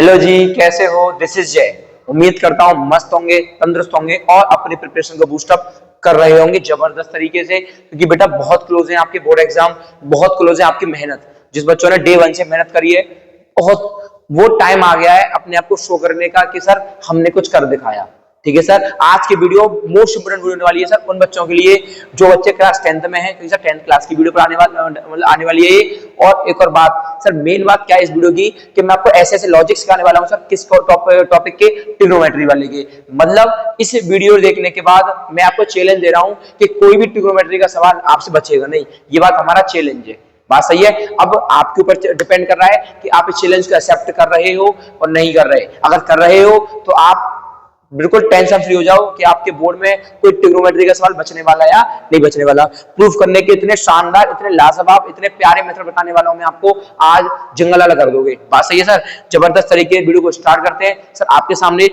Hello जी, कैसे हो? This is जय। उम्मीद करता हूँ मस्त होंगे, तंदुरुस्त होंगे और अपनी प्रिपरेशन को बूस्ट अप कर रहे होंगे जबरदस्त तरीके से, क्योंकि बेटा बहुत क्लोज है आपके बोर्ड एग्जाम, बहुत क्लोज है आपकी मेहनत। जिस बच्चों ने डे 1 से मेहनत करी है, बहुत वो टाइम आ गया है अपने आप को शो करने का कि सर हमने कुछ कर दिखाया। ठीक है सर, आज की वीडियो मोस्ट इंपोर्टेंट वीडियो होने वाली है सर उन बच्चों के लिए जो बच्चे क्लास 10th में हैं, क्योंकि सर 10th क्लास की वीडियो पर आने वाली है ये। और एक और बात सर, मेन बात क्या है इस वीडियो की कि मैं आपको ऐसे ऐसे लॉजिक सिखाने वाला हूं सर, किस टॉपिक के, ट्रिग्नोमेट्री वाले के। मतलब इस वीडियो देखने के बाद मैं आपको चैलेंज दे रहा हूं कि कोई भी ट्रिग्नोमेट्री का सवाल आपसे बचेगा नहीं। ये बात हमारा चैलेंज है, बात सही है। अब आपके ऊपर डिपेंड कर रहा है कि आप इस चैलेंज को एक्सेप्ट कर रहे हो और नहीं कर रहे। अगर कर रहे हो तो आप बिल्कुल टेंशन फ्री हो जाओ कि आपके बोर्ड में कोई ट्रिग्नोमेट्री का सवाल बचने वाला या नहीं बचने वाला। प्रूफ करने के इतने शानदार, इतने लाजवाब, इतने प्यारे मेथड बताने वाला हूं मैं आपको, आज जंगल कर दोगे। बात सही है सर। जबरदस्त तरीके वीडियो को स्टार्ट करते हैं सर आपके सामने।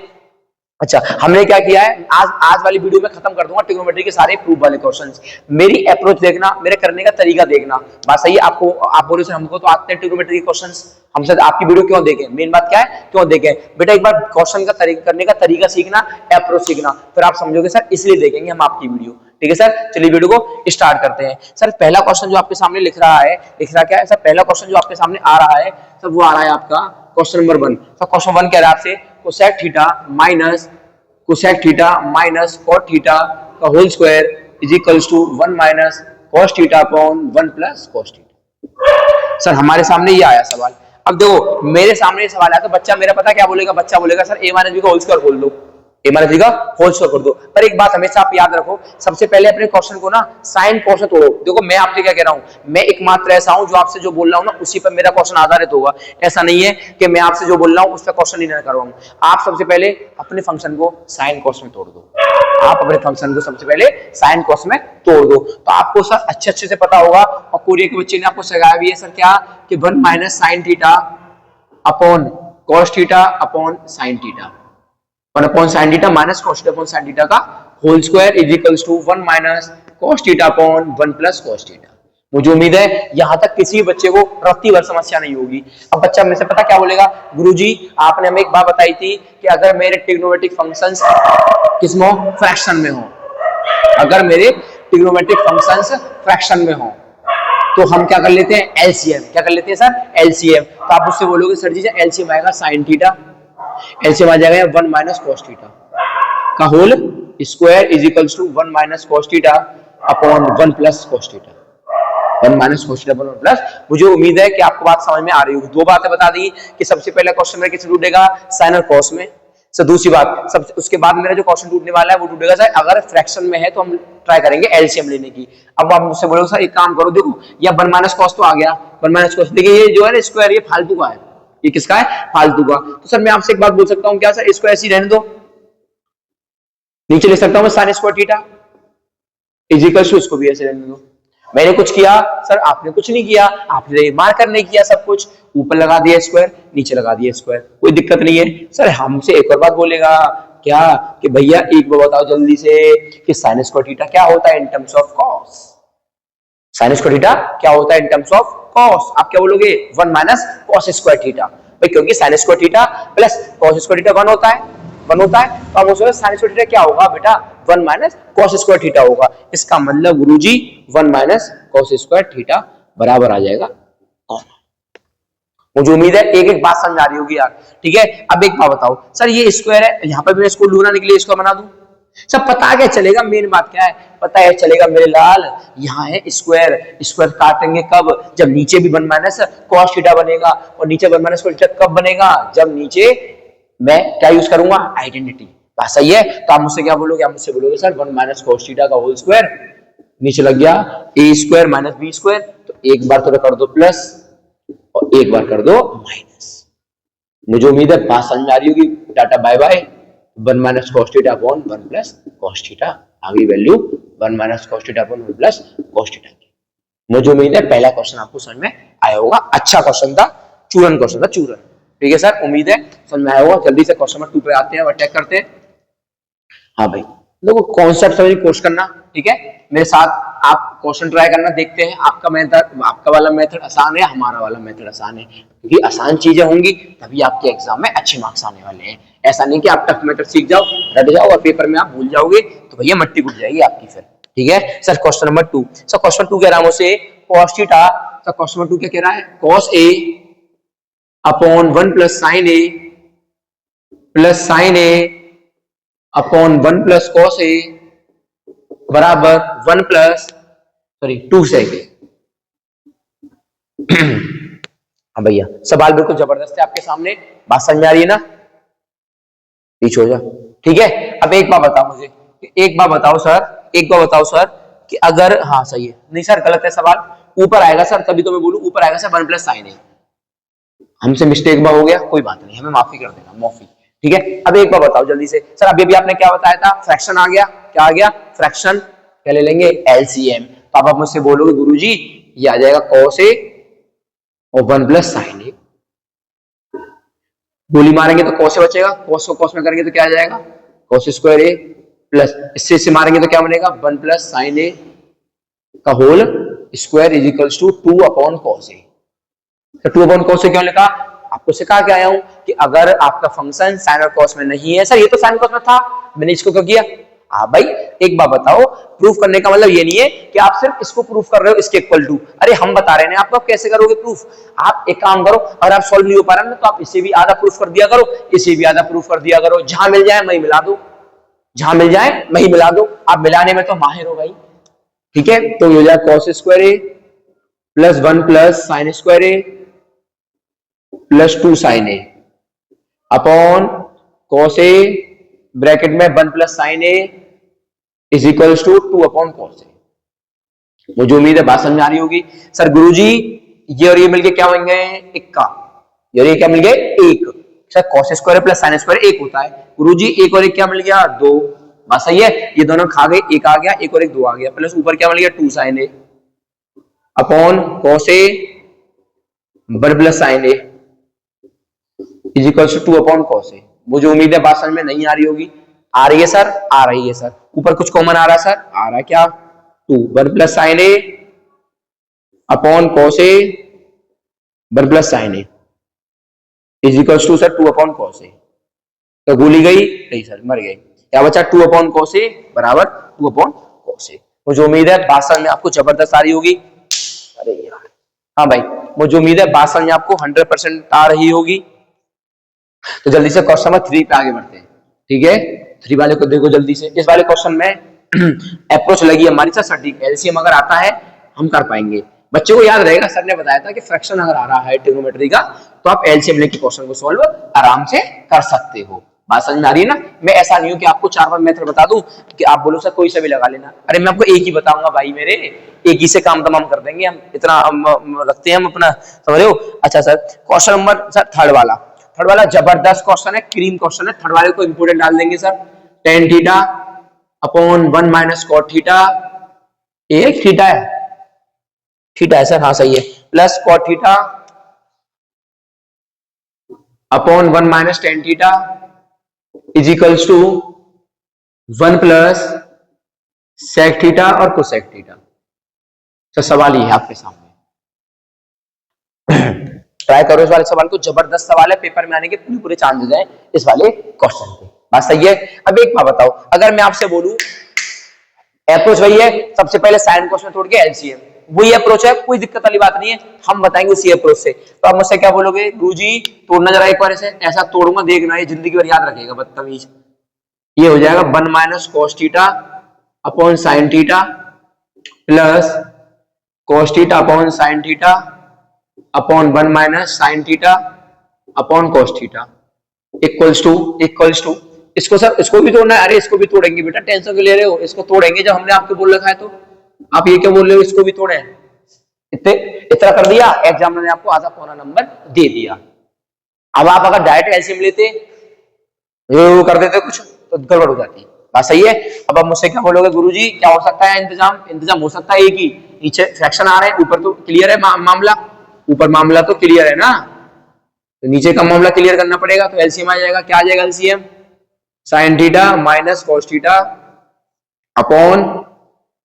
अच्छा, हमने क्या किया है, आज वाली वीडियो में खत्म कर दूंगा ट्रिग्नोमेट्री के सारे प्रूफ वाले क्वेश्चंस। मेरी अप्रोच देखना, मेरे करने का तरीका देखना। बात सही है। आपको आप बोलो सर हमको तो आते हैं ट्रिग्नोमेट्री के क्वेश्चंस, हम सर आपकी वीडियो क्यों देखें? मेन बात क्या है, क्यों देखें? बेटा एक बार क्वेश्चन का तरीका, करने का तरीका सीखना, अप्रोच सीखना, फिर आप समझोगे सर इसलिए देखेंगे हम आपकी वीडियो। ठीक है सर, चलिए वीडियो को स्टार्ट करते हैं। सर पहला क्वेश्चन जो आपके सामने लिख रहा क्या है सर? पहला क्वेश्चन जो आपके सामने आ रहा है सर, वो आ रहा है आपका क्वेश्चन नंबर 1। सर क्वेश्चन 1 कह रहा है आपसे cosec theta minus cot theta का whole square is equals to 1 minus cos theta upon 1 plus cos theta. Sir हमारे सामने ये आया सवाल। अब देखो मेरे सामने ये सवाल आया तो बच्चा मेरा पता क्या बोलेगा? बच्चा बोलेगा सर a माइनस बी का होल स्क्वायर बोल दो, a माइनस बी का होल स्क्वायर कर दो। पर एक बात हमेशा आप याद रखो, सबसे पहले अपने क्वेश्चन को ना साइन कॉस से तोड़ो। देखो मैं आपसे क्या कह रहा हूं, मैं एकमात्र ऐसा हूं जो आपसे जो बोल रहा हूं ना उसी पर मेरा क्वेश्चन आधारित होगा। ऐसा नहीं है कि मैं आपसे जो बोल रहा हूं उस पर क्वेश्चन नहीं कर रहा हूं। आप सबसे पहले अपने फंक्शन को साइन कॉस में तोड़ दो। आप अपने फंक्शन को सबसे पहले साइन कॉस में तोड़ दो, तो आपको सर अच्छे से पता होगा। और कोरिया के बच्चे ने आपको सिखाया भी है सर क्या, कि 1 minus sine theta upon cos theta upon sine theta, 1 upon sine theta minus cos theta upon sine theta का whole square is equals to 1 minus cos theta upon 1 plus cos theta. मुझे उम्मीद है यहां तक किसी बच्चे को रत्ती भर समस्या नहीं होगी। अब बच्चा मेरे से पता क्या बोलेगा, गुरुजी आपने हमें एक बात बताई थी कि अगर मेरे ट्रिग्नोमेट्रिक फंक्शंस किसमें हो, फ्रैक्शन में हो, अगर मेरे ट्रिग्नोमेट्रिक फंक्शंस फ्रैक्शन में हो तो हम क्या कर लेते हैं, एलसीएम। क्या कर लेते हैं सर? एलसीएम। तो आप उससे बोलोगे सर जी एलसीएम आएगा साइन थीटा, एलसीएम आ जाएगा 1 माइनस कॉस थीटा का whole square is equals to 1 minus cos theta upon 1 plus cos theta, 1 minus cos theta upon 1 plus. मुझे उम्मीद है कि आपको बात समझ में आ रही होगी। दो बातें बता दी कि सबसे पहला क्वेश्चन मेरा किससे टूटेगा, साइन और कॉस में। सर दूसरी बात, सब उसके बाद मेरा जो क्वेश्चन टूटने वाला है वो टूटेगा सर अगर फ्रैक्शन में है तो हम ट्राई करेंगे एलसीएम लेने की। अब आप मुझसे बोलोगे सर एक काम करो, देखो या 1 माइनस कॉस तो आ गया, 1 माइनस कॉस, देखिए ये जो है स्क्वायर ये फालतू का है, ये किसका है? फालतू का। तो सर मैं आपसे एक बात बोल सकता हूं क्या सर, इसको ऐसे ही रहने दो, नीचे लिख सकता हूं मैं sine square theta is equal to, इसको भी ऐसे रहने दो। मैंने कुछ किया सर? आपने कुछ नहीं किया, आपने मार्कर नहीं किया, सब कुछ ऊपर लगा दिया स्क्वायर, नीचे लगा दिया स्क्वायर, कोई दिक्कत नहीं है। सर हमसे एक और बात बोलेगा क्या कि भैया एक बार बताओ जल्दी से कि साइन स्क्वायर थीटा क्या होता है in terms of cos? Sign square theta क्या होता है इन टर्म्स ऑफ कॉस? आप क्या बोलोगे? 1 माइनस कॉस स्क्वायर थीटा। भाई क्योंकि sign square theta plus cos square theta 1 होता है, 1 होता है, तो हम उसमें साइन स्क्वायर थीटा क्या होगा बेटा? 1 माइनस कॉस स्क्वायर थीटा होगा। इसका मतलब गुरुजी 1 माइनस कॉस स्क्वायर थीटा बराबर आ जाएगा कॉस। मुझे उम्मीद है एक एक बात समझ आ रही होगी यार। ठीक है, अब एक बात बताओ सर, ये स्क्वायर है, यहाँ पर भी मैं इसको लूना निकले इसको बना दूं, सब पता क्या चलेगा? मेन बात क्या है पता है चलेगा मेरे लाल, यहाँ है स्क्वायर, स्क्वायर काटेंगे कब? जब नीचे भी 1 माइनस कॉस थीटा बनेगा, और नीचे 1 माइनस कॉस थीटा कब बनेगा? जब नीचे मैं क्या यूज करूंगा? आइडेंटिटी। बात सही है। तो आप मुझसे क्या बोलोगे? आप मुझसे बोलोगे सर 1 माइनस कॉस थीटा का होल स्क्वायर, नीचे लग गया ए स्क्वायर माइनस बी स्क्वायर, तो एक बार तो कर दो प्लस और एक बार कर दो माइनस। मुझे उम्मीद है बात समझ में आ रही होगी। Tata bye bye. 1 minus cos theta upon 1 plus cos theta, आगे value 1 minus cos theta upon 1 plus cos theta की। मुझे उम्मीद है पहला क्वेश्चन आपको समझ में आया होगा। अच्छा क्वेश्चन था, चूरन क्वेश्चन था, चूरन। ठीक है सर, उम्मीद है समझ में आया होगा। जल्दी से क्वेश्चन नंबर 2 पे आते हैं और अटैक करते हैं। हाँ भाई देखो कॉन्सेप्ट समझ कोशिश करना, ठीक है, मेरे साथ आप क्वेश्चन ट्राई करना, देखते हैं आपका मेथड, आपका वाला मेथड आसान है, हमारा वाला मेथड आसान है, क्योंकि आसान चीजें होंगी तभी आपके एग्जाम में अच्छे मार्क्स आने वाले हैं। ऐसा नहीं कि आप टफ मेथड सीख जाओ, रट जाओ और पेपर में आप भूल जाओगे तो भैया मट्टी कुट जाएगी आपकी फिर। ठीक है sir, question number 2। Sir question 2 कह रहा हूं मुझसे cos theta, sir question number 2 क्या कह रहा है, cos a upon 1 plus sine a plus sine A upon 1 plus cos a बराबर 1 प्लस सॉरी 2 सेक। हाँ भैया सवाल बिल्कुल जबरदस्त है आपके सामने, बात समझ में आ रही है ना, पीछे हो जा, ठीक है। अब एक बार बताओ मुझे, एक बार बताओ सर, एक बार बताओ सर कि अगर, हाँ सही है, नहीं सर गलत है सवाल, ऊपर आएगा सर, तभी तो मैं बोलूं ऊपर आएगा सर 1 प्लस साइन ए, हमसे मिस्टेक बार हो गया, कोई बात नहीं, हमें माफी कर देना, माफी, ठीक है। अब एक बार बताओ जल्दी से सर, अभी भी आपने क्या बताया था, फ्रैक्शन आ गया, क्या आ गया, फ्रैक्शन, क्या ले लेंगे, एलसीएम। तो आप मुझसे बोलोगे गुरुजी ये आ जाएगा cos a और 1 प्लस साइन ए, गोली मारेंगे तो cos से बचेगा, cos को cos में करेंगे तो क्या आ जाएगा, cos स्क्वायर ए प्लस इससे मारेंगे तो क्या बनेगा, 1 प्लस साइन ए का whole square is equals to 2 upon cos A. तो 2 अपॉन cos से क्यों लिखा, आपको सिखा के आया हूं कि अगर आपका फंक्शन साइन और cos में नहीं है, सर ये तो साइन cos में था, मैंने इसको क्यों किया। हाँ भाई एक बात बताओ, प्रूफ करने का मतलब ये नहीं है कि आप सिर्फ इसको प्रूफ कर रहे हो इसके इक्वल टू, अरे हम बता रहे हैं आपको, आप कैसे करोगे प्रूफ, आप एक काम करो, अगर आप सॉल्व नहीं हो पा रहा ना तो आप इसे भी आधा प्रूफ कर दिया करो, इसे भी आधा प्रूफ कर दिया करो, जहां मिल जाए वहीं मिला दो, जहां मिल जाए वहीं मिला दो, आप मिलाने में तो माहिर हो भाई, ठीक है। तो ये हो जाए cos square A plus 1 plus sine square A plus 2 sine A upon cos A bracket में 1 plus sine A is equals to 2 upon cos A. मुझे उम्मीद है बात समझ आ रही होगी। सर गुरुजी ये और ये मिलके क्या बन गए, इक्का, ये और ये क्या मिल गए, एक, sir cos square plus sine square एक होता है, गुरुजी एक और एक क्या मिल गया, दो, बात सही है, ये दोनों खा गए, एक आ गया, एक और एक दो आ गया, प्लस ऊपर क्या मिल गया 2 sine A upon cos A 1 plus sine A is equal to 2 upon cos A. मुझे उम्मीद है बात समझ में नहीं आ रही होगी, आ रही है सर, आ रही है सर, ऊपर कुछ कॉमन आ रहा है सर, आ रहा है क्या, 2 1 plus sine A upon cos A 1 plus sine A is equal to sir 2 upon cos A. तो गोली गई नहीं सर, मर गई, क्या बचा 2 अपॉन cos ए बराबर 2 अपॉन cos ए। मुझे उम्मीद है बात समझ में आपको जबरदस्त आ रही होगी, अरे यार हाँ भाई, मुझे उम्मीद है बात समझ में आपको 100% आ रही होगी। तो जल्दी से क्वेश्चन नंबर 3 पे आगे बढ़ते हैं, ठीक है। 3 वाले को देखो जल्दी से, इस वाले क्वेश्चन में अप्रोच लगी हमारी सर सटीक, एलसीएम अगर आता है हम कर पाएंगे, बच्चों को याद रहेगा सर ने बताया था कि फ्रैक्शन अगर आ रहा है ट्रिग्नोमेट्री का तो आप एलसीएम लेके क्वेश्चन को सॉल्व आराम से कर सकते हो, बात समझ में आ रही है ना। मैं ऐसा नहीं हूं कि आपको 4 बार मेथड बता दूं कि आप बोलो सर कोई सा भी लगा लेना, अरे मैं आपको एक ही बताऊंगा भाई मेरे, एक ही से काम तमाम कर देंगे हम, इतना रखते हैं हम अपना, समझ रहे हो। अच्छा sir question number sir third वाला जबरदस्त क्वेश्चन है, क्रीम क्वेश्चन है, थर्ड वाले को इंपोर्टेंट डाल देंगे sir, tan theta upon 1 minus cot theta, एक थीटा है सर, हाँ सही है, plus cot theta upon 1 minus tan theta is equals to 1 plus sec theta और cosec थीटा। सर सवाल ये है आपके सामने, ट्राई करो इस वाले सवाल को, जबरदस्त सवाल है, पेपर में आने के पूरे चांसेस हैं इस वाले क्वेश्चन के, बात सही है। अब एक बात बताओ, अगर मैं आपसे बोलूं अप्रोच वही है, सबसे पहले साइन cos में तोड़ के एलसीएम, वही अप्रोच है, कोई दिक्कत वाली बात नहीं है, हम बताएंगे उसी अप्रोच से। तो आप मुझसे क्या बोलोगे, गुरुजी तोड़ना जरा एक बार ऐसा तोड़ूंगा, देखना ये जिंदगी भर याद रखेगा बदतमीज। ये हो जाएगा 1 minus cos theta upon sine theta plus cos theta upon sine theta upon 1 minus sine theta upon cos theta equals to इसको सर इसको भी तोड़ना है, अरे इसको भी तोड़ेंगे बेटा, टेंशन क्यों ले रहे हो, इसको तोड़ेंगे जब हमने आपको बोल रखा है, तो आप ये क्या बोल रहे हो, इसको भी तोड़े, इतना कर दिया, एग्जाम ने आपको आधा पौना नंबर दे दिया। अब आप अगर डायरेक्ट एलसीएम लेते वो कर देते कुछ तो गड़बड़ हो जाती, बात सही है। अब आप मुझसे क्या बोलोगे, गुरुजी क्या हो सकता है इंतजाम हो सकता है एक ही, नीचे फ्रैक्शन आ रहे हैं, ऊपर तो क्लियर है मामला, ऊपर मामला तो क्लियर है ना, तो नीचे का मामला क्लियर करना पड़ेगा, तो एलसीएम आ जाएगा, क्या आ जाएगा LCM, sign theta minus cos theta upon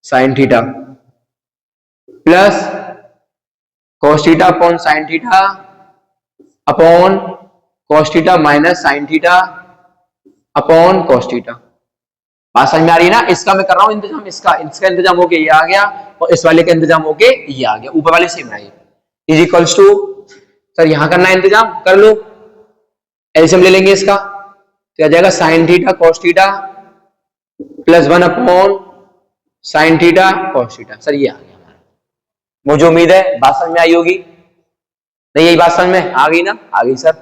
sine theta plus cos theta upon sine theta upon cos theta minus sine theta upon cos theta. बात समझ में आ रही है ना? इसका मैं कर रहा हूं इंतजाम, इसका इसका इंतजाम होके ये आ गया और इस वाले का इंतजाम होके ये आ गया, ऊपर वाले सेम रहे। इज इक्वल्स टू, सर यहां करना है इंतजाम, कर लो, एलसीएम ले लेंगे इसका, तो आ जाएगा sign theta cos theta plus 1 upon sine theta cos theta. Sir ये आ गया हमारा, मुझे उम्मीद है बात समझ में आई होगी। नहीं यही बात समझ में आ गई ना? आ गई सर।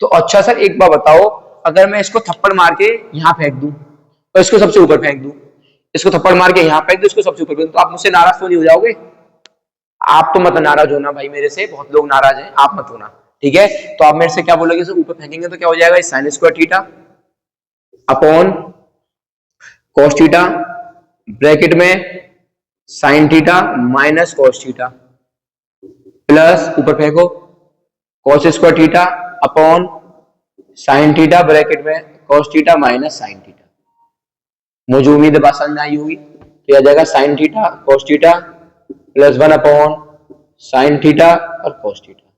तो अच्छा सर एक बार बताओ, अगर मैं इसको थप्पड़ मार के यहां फेंक दूं और इसको सबसे ऊपर फेंक दूं, इसको थप्पड़ मार के यहां फेंक दूं, इसको सबसे ऊपर फेंक दूं, तो आप मुझसे नाराज तो नहीं हो जाओगे? आप तो मत नाराज होना भाई, मेरे से बहुत लोग नाराज हैं, आप मत होना, ठीक है? तो आप मेरे से क्या बोलोगे, सर ऊपर फेंकेंगे तो क्या हो जाएगा, sine square theta upon cos theta bracket में sine theta minus cos theta plus ऊपर फेंको cos square theta upon sine theta bracket में cos theta minus sine theta. मुझे उम्मीद है बात समझ में आई होगी। तो आ जाएगा sign theta cos theta plus 1 upon sine theta और कॉस थीटा।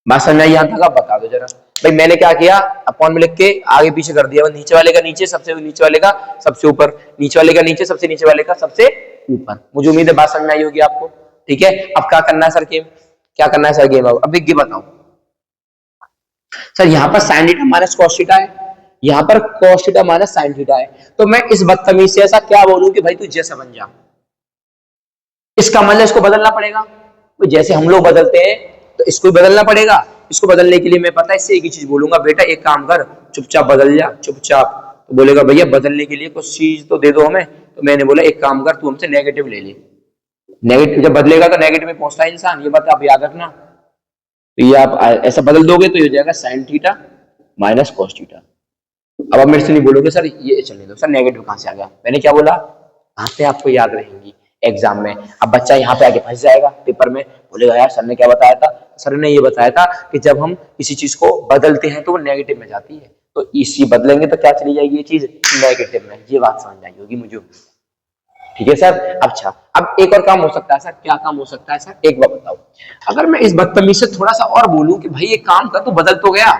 बात समझ में आई यहाँ तक? आप बता दो जरा भाई, मैंने क्या किया, अपॉन में लिख के आगे पीछे कर दिया, नीचे वाले का नीचे, सबसे नीचे वाले का सबसे ऊपर, नीचे वाले का नीचे, सबसे नीचे वाले का सबसे ऊपर। मुझे उम्मीद है बात समझ में आई होगी आपको, ठीक है? अब क्या करना है सर गेम, क्या करना है सर गेम? अब ये बताओ सर, यहां पर sign theta minus cos theta है, यहां पर cos theta minus sine theta है, तो मैं इस बदतमीज से ऐसा क्या बोलूं कि भाई तू जैसा बन जा? इसका मतलब इसको बदलना पड़ेगा, तो जैसे हम लोग बदलते हैं तो इसको भी बदलना पड़ेगा। इसको बदलने के लिए मैं पता है इससे एक ही चीज बोलूंगा, बेटा एक काम कर, चुपचाप बदल जा, चुपचाप। तो बोलेगा भैया बदलने के लिए कुछ चीज तो दे दो हमें, तो मैंने बोला एक काम कर, तू हमसे नेगेटिव ले ले। नेगेटिव जब बदलेगा तो नेगेटिव में पहुंचता है इंसान, ये बात आप याद रखना। तो ये आप ऐसा बदल दोगे तो ये हो जाएगा sign theta minus cos theta. अब आप मेरे से नहीं बोलोगे सर ये चलने दो, सर नेगेटिव कहां से आ गया? मैंने क्या बोला? बातें आपको याद रहेंगी एग्जाम में। अब बच्चा यहाँ पे आके फंस जाएगा पेपर में, बोलेगा यार सर ने क्या बताया था? सर ने ये बताया था कि जब हम किसी चीज को बदलते हैं तो वो नेगेटिव में जाती है, तो इसी बदलेंगे तो क्या चली जाएगी ये चीज नेगेटिव में। ये बात समझ आई होगी मुझे, ठीक है सर? अच्छा अब एक और काम हो सकता है सर, क्या काम हो सकता है सर, एक बार बताओ। अगर मैं इस बदतमीज से थोड़ा सा और बोलूं कि भाई एक काम कर, तू बदल तो गया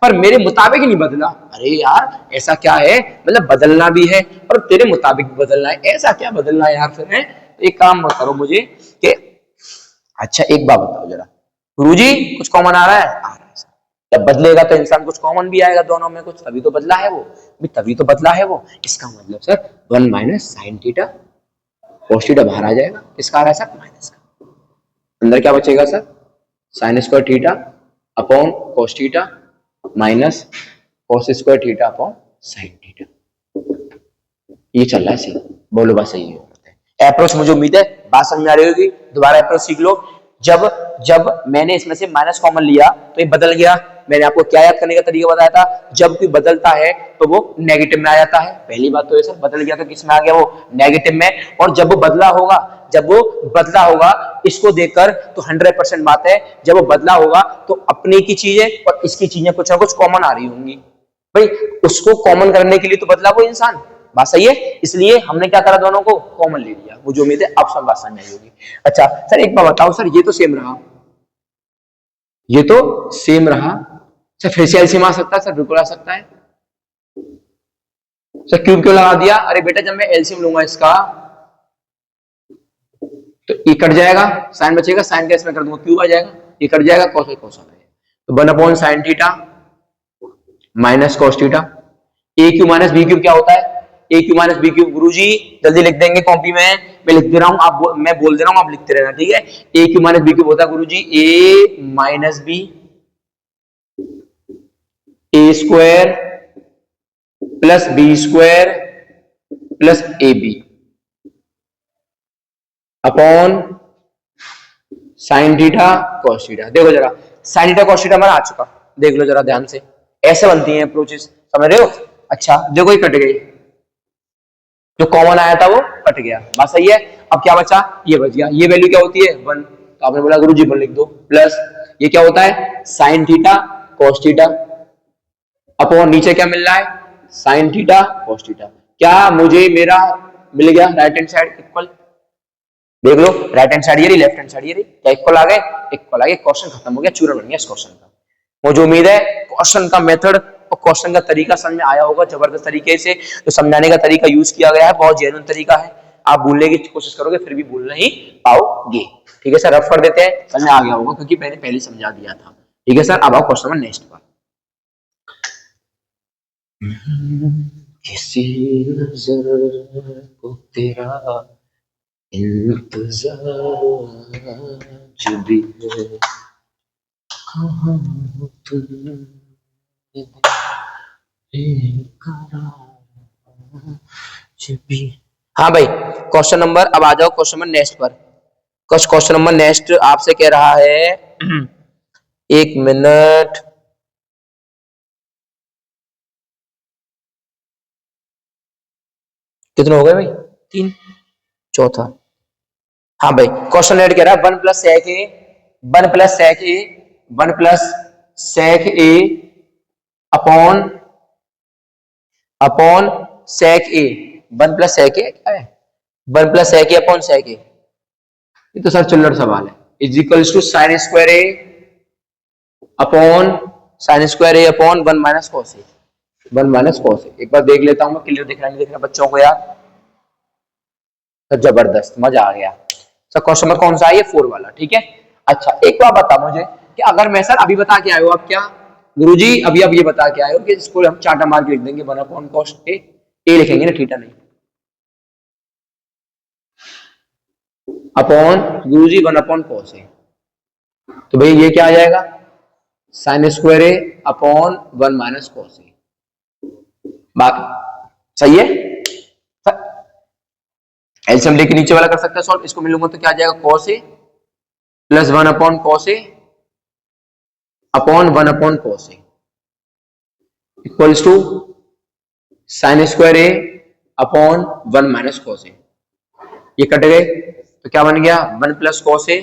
पर मेरे मुताबिक ही नहीं बदला। अरे यार ऐसा क्या है, मतलब बदलना भी है और तेरे मुताबिक भी बदलना है, ऐसा क्या बदलना है यार फिर? है एक काम मत करो मुझे कि अच्छा एक बात बताओ जरा, गुरुजी कुछ कॉमन आ रहा है? आ रहा है सर। जब बदलेगा तो इंसान कुछ कॉमन भी आएगा दोनों में, कुछ तभी तो बदला है वो, तभी तो बदला है वो। इसका मतलब sir 1 minus sine theta cos theta बाहर आ जाएगा, किसका आ रहा है सर? माइनस का। अंदर क्या बचेगा sir? Sign square theta upon cos theta minus cos square theta upon sine theta. ये चल रहा है सही, बोलो बात सही है। अप्रोच मुझे उम्मीद है बात समझ में आ रही होगी, दोबारा अप्रोच सीख लो। जब जब मैंने इसमें से माइनस कॉमन लिया तो ये बदल गया। मैंने आपको क्या याद करने का तरीका बताया था, जब कोई बदलता है तो वो नेगेटिव में आ जाता है। पहली बात तो ये सर बदल गया तो किस में आ गया? वो नेगेटिव में। और जब वो बदला होगा, जब वो बदला होगा इसको देखकर तो 100% बात है, जब वो बदला होगा तो अपने की चीजें और इसकी चीजें कुछ ना कुछ कॉमन आ रही होंगी। भाई उसको कॉमन करने के लिए तो बदला वो इंसान, बात सही है, इसलिए हमने क्या करा, दोनों को कॉमन ले लिया। मुझे उम्मीद है अब सब बात समझ आई होगी। अच्छा सर एक बार बताओ सर, ये तो सेम रहा, ये तो सेम रहा सर, फिर से एलसीएम आ सकता है सर? बिल्कुल आ सकता है सर। क्यूब क्यों लगा दिया? अरे बेटा जब मैं एलसीएम लूंगा इसका तो ये कट जाएगा, साइन बचेगा, साइन का इसमें कर दूंगा क्यूब आ जाएगा, ये कट जाएगा, कॉस है कॉस आ जाएगा, तो 1 upon sine theta minus cos theta. A cube minus b cube क्या होता है? A cube minus b cube, गुरुजी जल्दी लिख देंगे कॉपी में, मैं लिख दे रहा हूं, मैं बोल दे रहा हूं, आप लिखते रहना, ठीक है? A cube minus b cube होता है गुरुजी a minus b a square plus b square plus a b upon sine theta cos theta. देखो जरा साइन थीटा कॉस थीटा हमारा आ चुका, देख लो जरा ध्यान से, ऐसे बनती हैं अप्रोचेस, समझ रहे हो? अच्छा देखो ये कट गई, जो कॉमन आया था वो कट गया, बात सही है। अब क्या बचा? ये बच गया, ये वैल्यू क्या होती है? 1, तो आपने बोला गुरुजी 1 लिख दो, प्लस ये क्या होता है? Sign theta cos theta upon नीचे क्या मिल रहा है? Sign theta cos theta. क्या मुझे मेरा मिल गया, राइट हैंड साइड इक्वल, देख लो राइट हैंड साइड ये रही, लेफ्ट हैंड साइड ये रही, क्या इक्वल आ गए, इक्वल आ गए, क्वेश्चन खत्म हो गया, चूरा बन गया इस क्वेश्चन का। मुझे उम्मीद है क्वेश्चन का मेथड और क्वेश्चन का तरीका समझ में आया होगा जबरदस्त तरीके से। जो समझाने का तरीका यूज किया गया है बहुत जेन्युइन तरीका है, आप भूलने की कोशिश करोगे फिर भी भूल नहीं पाओगे। ठीक है सर, रफ कर देते हैं, समझ में आ गया होगा क्योंकि मैंने पहले समझा दिया था। ठीक है सर, अब आओ क्वेश्चन नंबर नेक्स्ट पर। किसी नजर को तेरा इंतजार जब भी है, कहाँ हो तुम जब भी। हाँ भाई, क्वेश्चन नंबर, अब आ जाओ क्वेश्चन नंबर नेक्स्ट पर। क्वेश्चन नंबर नेक्स्ट आपसे कह रहा है, एक मिनट, कितने हो गए भाई, 3, चौथा। हाँ भाई, क्वेश्चन एड कह रहा है 1 प्लस सेक ए, 1 प्लस सेक ए, 1 प्लस सेक ए अपॉन अपॉन सेक ए, 1 प्लस सेक ए क्या है, 1 प्लस सेक ए अपॉन सेक ए, ये तो सर चिल्लर सवाल है, is equals to sine square a upon sine square a upon 1 minus cos a, 1 minus cos a. एक बार देख लेता हूं मैं, क्लियर दिख रहा है नहीं दिख रहा बच्चों को यार, तो जबरदस्त, मजा आ गया। सर क्वेश्चन नंबर कौन सा है, ये 4 वाला, ठीक है। अच्छा एक बार बता मुझे कि अगर मैं सर अभी बता के आए हो आप, क्या गुरुजी अभी आप ये बता के आए हो कि इसको हम चार्टा मार के लिख देंगे 1 अपॉन कॉस ए, ए लिखेंगे ना, थीटा नहीं, अपॉन गुरुजी 1 अपॉन कॉस ए, तो भाई ये क्या आ जाएगा, sine square a upon 1 minus cos ए, बाकी सही है। एलसीएम लेके नीचे वाला कर सकते हैं सॉल्व, इसको मिलूंगा तो क्या आ जाएगा, cos a plus 1 upon cos a upon 1 upon cos a equals to sine square a upon 1 minus cos a, ये कट गए तो क्या बन गया, 1 plus cos a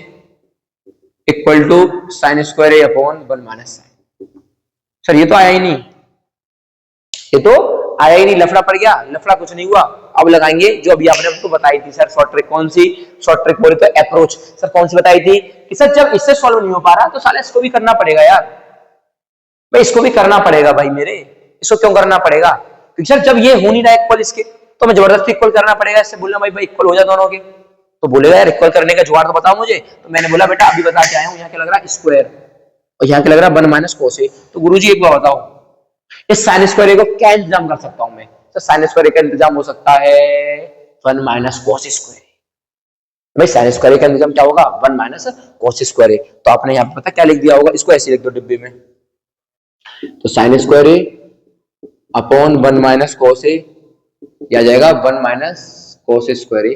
equal to sine square a upon 1 minus sine. Sir ये तो आया ही नहीं, ये तो आया ही नहीं, लफड़ा पड़ गया, लफड़ा कुछ नहीं हुआ। अब लगाएंगे जो अभी आपने हमको बताई थी सर शॉर्ट ट्रिक, कौन सी शॉर्ट ट्रिक बोले तो अप्रोच। सर कौन सी बताई थी कि सर जब इससे सॉल्व नहीं हो पा रहा तो साला इसको भी करना पड़ेगा यार, भाई इसको भी करना पड़ेगा भाई मेरे, इसको क्यों करना पड़ेगा, क्योंकि सर जब ये हो नहीं रहा इक्वल इसके तो मैं जबरदस्ती इक्वल करना पड़ेगा, इससे बोलना भाई इक्वल हो जाए दोनों के, तो बोलेगा यार इक्वल करने का जुगाड़ तो बताओ मुझे, तो मैंने बोला बेटा अभी बता के आया हूं, यहाँ क्या लग रहा है स्क्वायर और यहाँ क्या लग रहा है 1 माइनस कोस ए, तो गुरुजी एक बार बताओ इस साइन स्क्वायर को क्या इंतजाम कर सकता हूं मैं, तो साइन स्क्वायर का इंतजाम हो सकता है 1 माइनस कोस स्क्वायर, भाई साइन स्क्वायर का इंतजाम क्या होगा 1 माइनस कोस स्क्वायर, तो आपने यहाँ पे पता क्या लिख दिया होगा, इसको ऐसे लिख दो डिब्बे में, तो sign square a upon 1 minus cos ए, या जाएगा 1 minus cos square a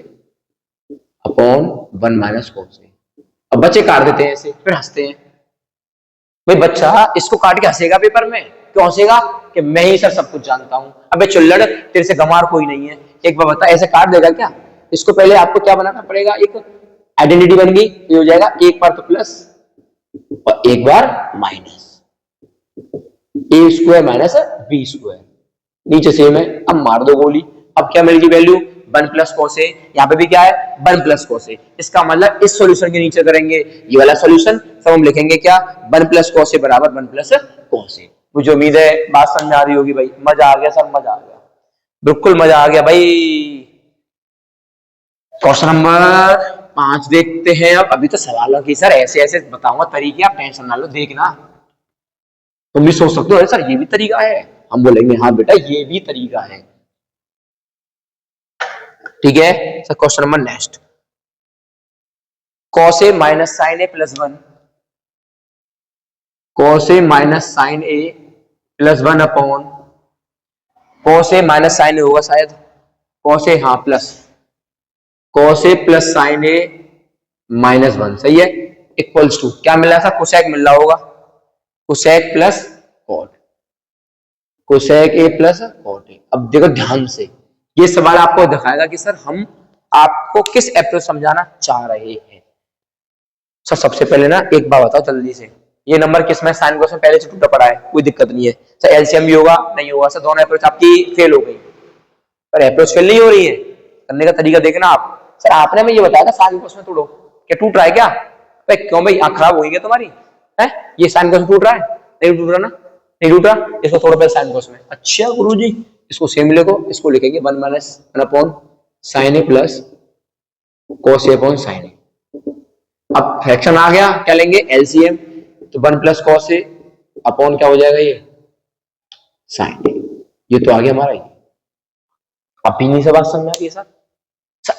upon 1 minus cos ए। अब बच्चे काट देते हैं ऐसे फिर हंसते हैं, भाई बच्चा इसको काट के हंसेगा पेपर में, क्यों हंसेगा कि मैं ही सर सब कुछ जानता हूं, अबे चुल्लड़ तेरे से गंवार कोई नहीं है, एक बार बता ऐसे काट देगा क्या, इसको पहले आपको क्या बनाना पड़ेगा, एक आइडेंटिटी बन गई, ये हो जाएगा एक बार तो प्लस और एक बार माइनस, ए स्क्वायर माइनस बी स्क्वायर, नीचे सेम है, अब मार दो गोली, अब क्या मिलेगी वैल्यू 1 प्लस कोस ए, यहाँ पे भी क्या है 1 प्लस कोस ए, इसका मतलब इस सॉल्यूशन के नीचे करेंगे ये वाला सॉल्यूशन, सब हम लिखेंगे क्या 1 प्लस कोस ए बराबर 1 प्लस कोस ए। मुझे उम्मीद है बात समझ आ रही होगी भाई, मजा आ गया सब, मजा आ गया, बिल्कुल मजा आ गया भाई। क्वेश्चन नंबर 5 देखते हैं अब, अभी तो सवालों की सर ऐसे ऐसे बताऊंगा तरीके, आप टेंशन ना लो, देखना तुम भी सोच सकते हो सर ये भी तरीका है, हम बोलेंगे हाँ बेटा ये भी तरीका है, ठीक है sir. Question number next, cos a minus sine a plus 1, cos a minus sine a plus 1 upon cos a minus sine a होगा शायद, कॉस ए हाँ plus cos a plus sine a minus 1, सही है, equals to क्या मिल रहा था, cosec मिल रहा होगा, cosec plus cot, cosec A plus cot A. अब देखो ध्यान से, ये सवाल आपको दिखाएगा कि सर हम आपको किस अप्रोच समझाना चाह रहे हैं। सर सबसे पहले ना एक बात बताओ जल्दी से, ये नंबर किस में साइन कोस में पहले से टूटा पड़ा है, कोई दिक्कत नहीं है सर, एलसीएम भी होगा नहीं होगा सर, दोनों अप्रोच आपकी फेल हो गई, पर अप्रोच फेल नहीं हो रही है, करने का तरीका देखना आप। सर आपने हमें ये बताया था साइन कोस में तोड़ो, क्या टूट रहा है क्या? भाई क्यों भाई, आंख खराब हो गई क्या तुम्हारी? है ये साइन कोस में टूट रहा है? नहीं टूट रहा ना, नहीं टूट रहा, इसको तोड़ो पहले साइन कोस में। अच्छा गुरुजी, इसको सेम लिखो, इसको लिखेंगे 1 minus 1 upon sign a plus cos A upon sign ए। अब फ्रैक्शन आ गया, क्या लेंगे एलसीएम, तो 1 प्लस कोस ए अपॉन क्या हो जाएगा ये साइन ए। ये तो आ गया हमारा। अभी नहीं से बात समझ में आ रही है सर?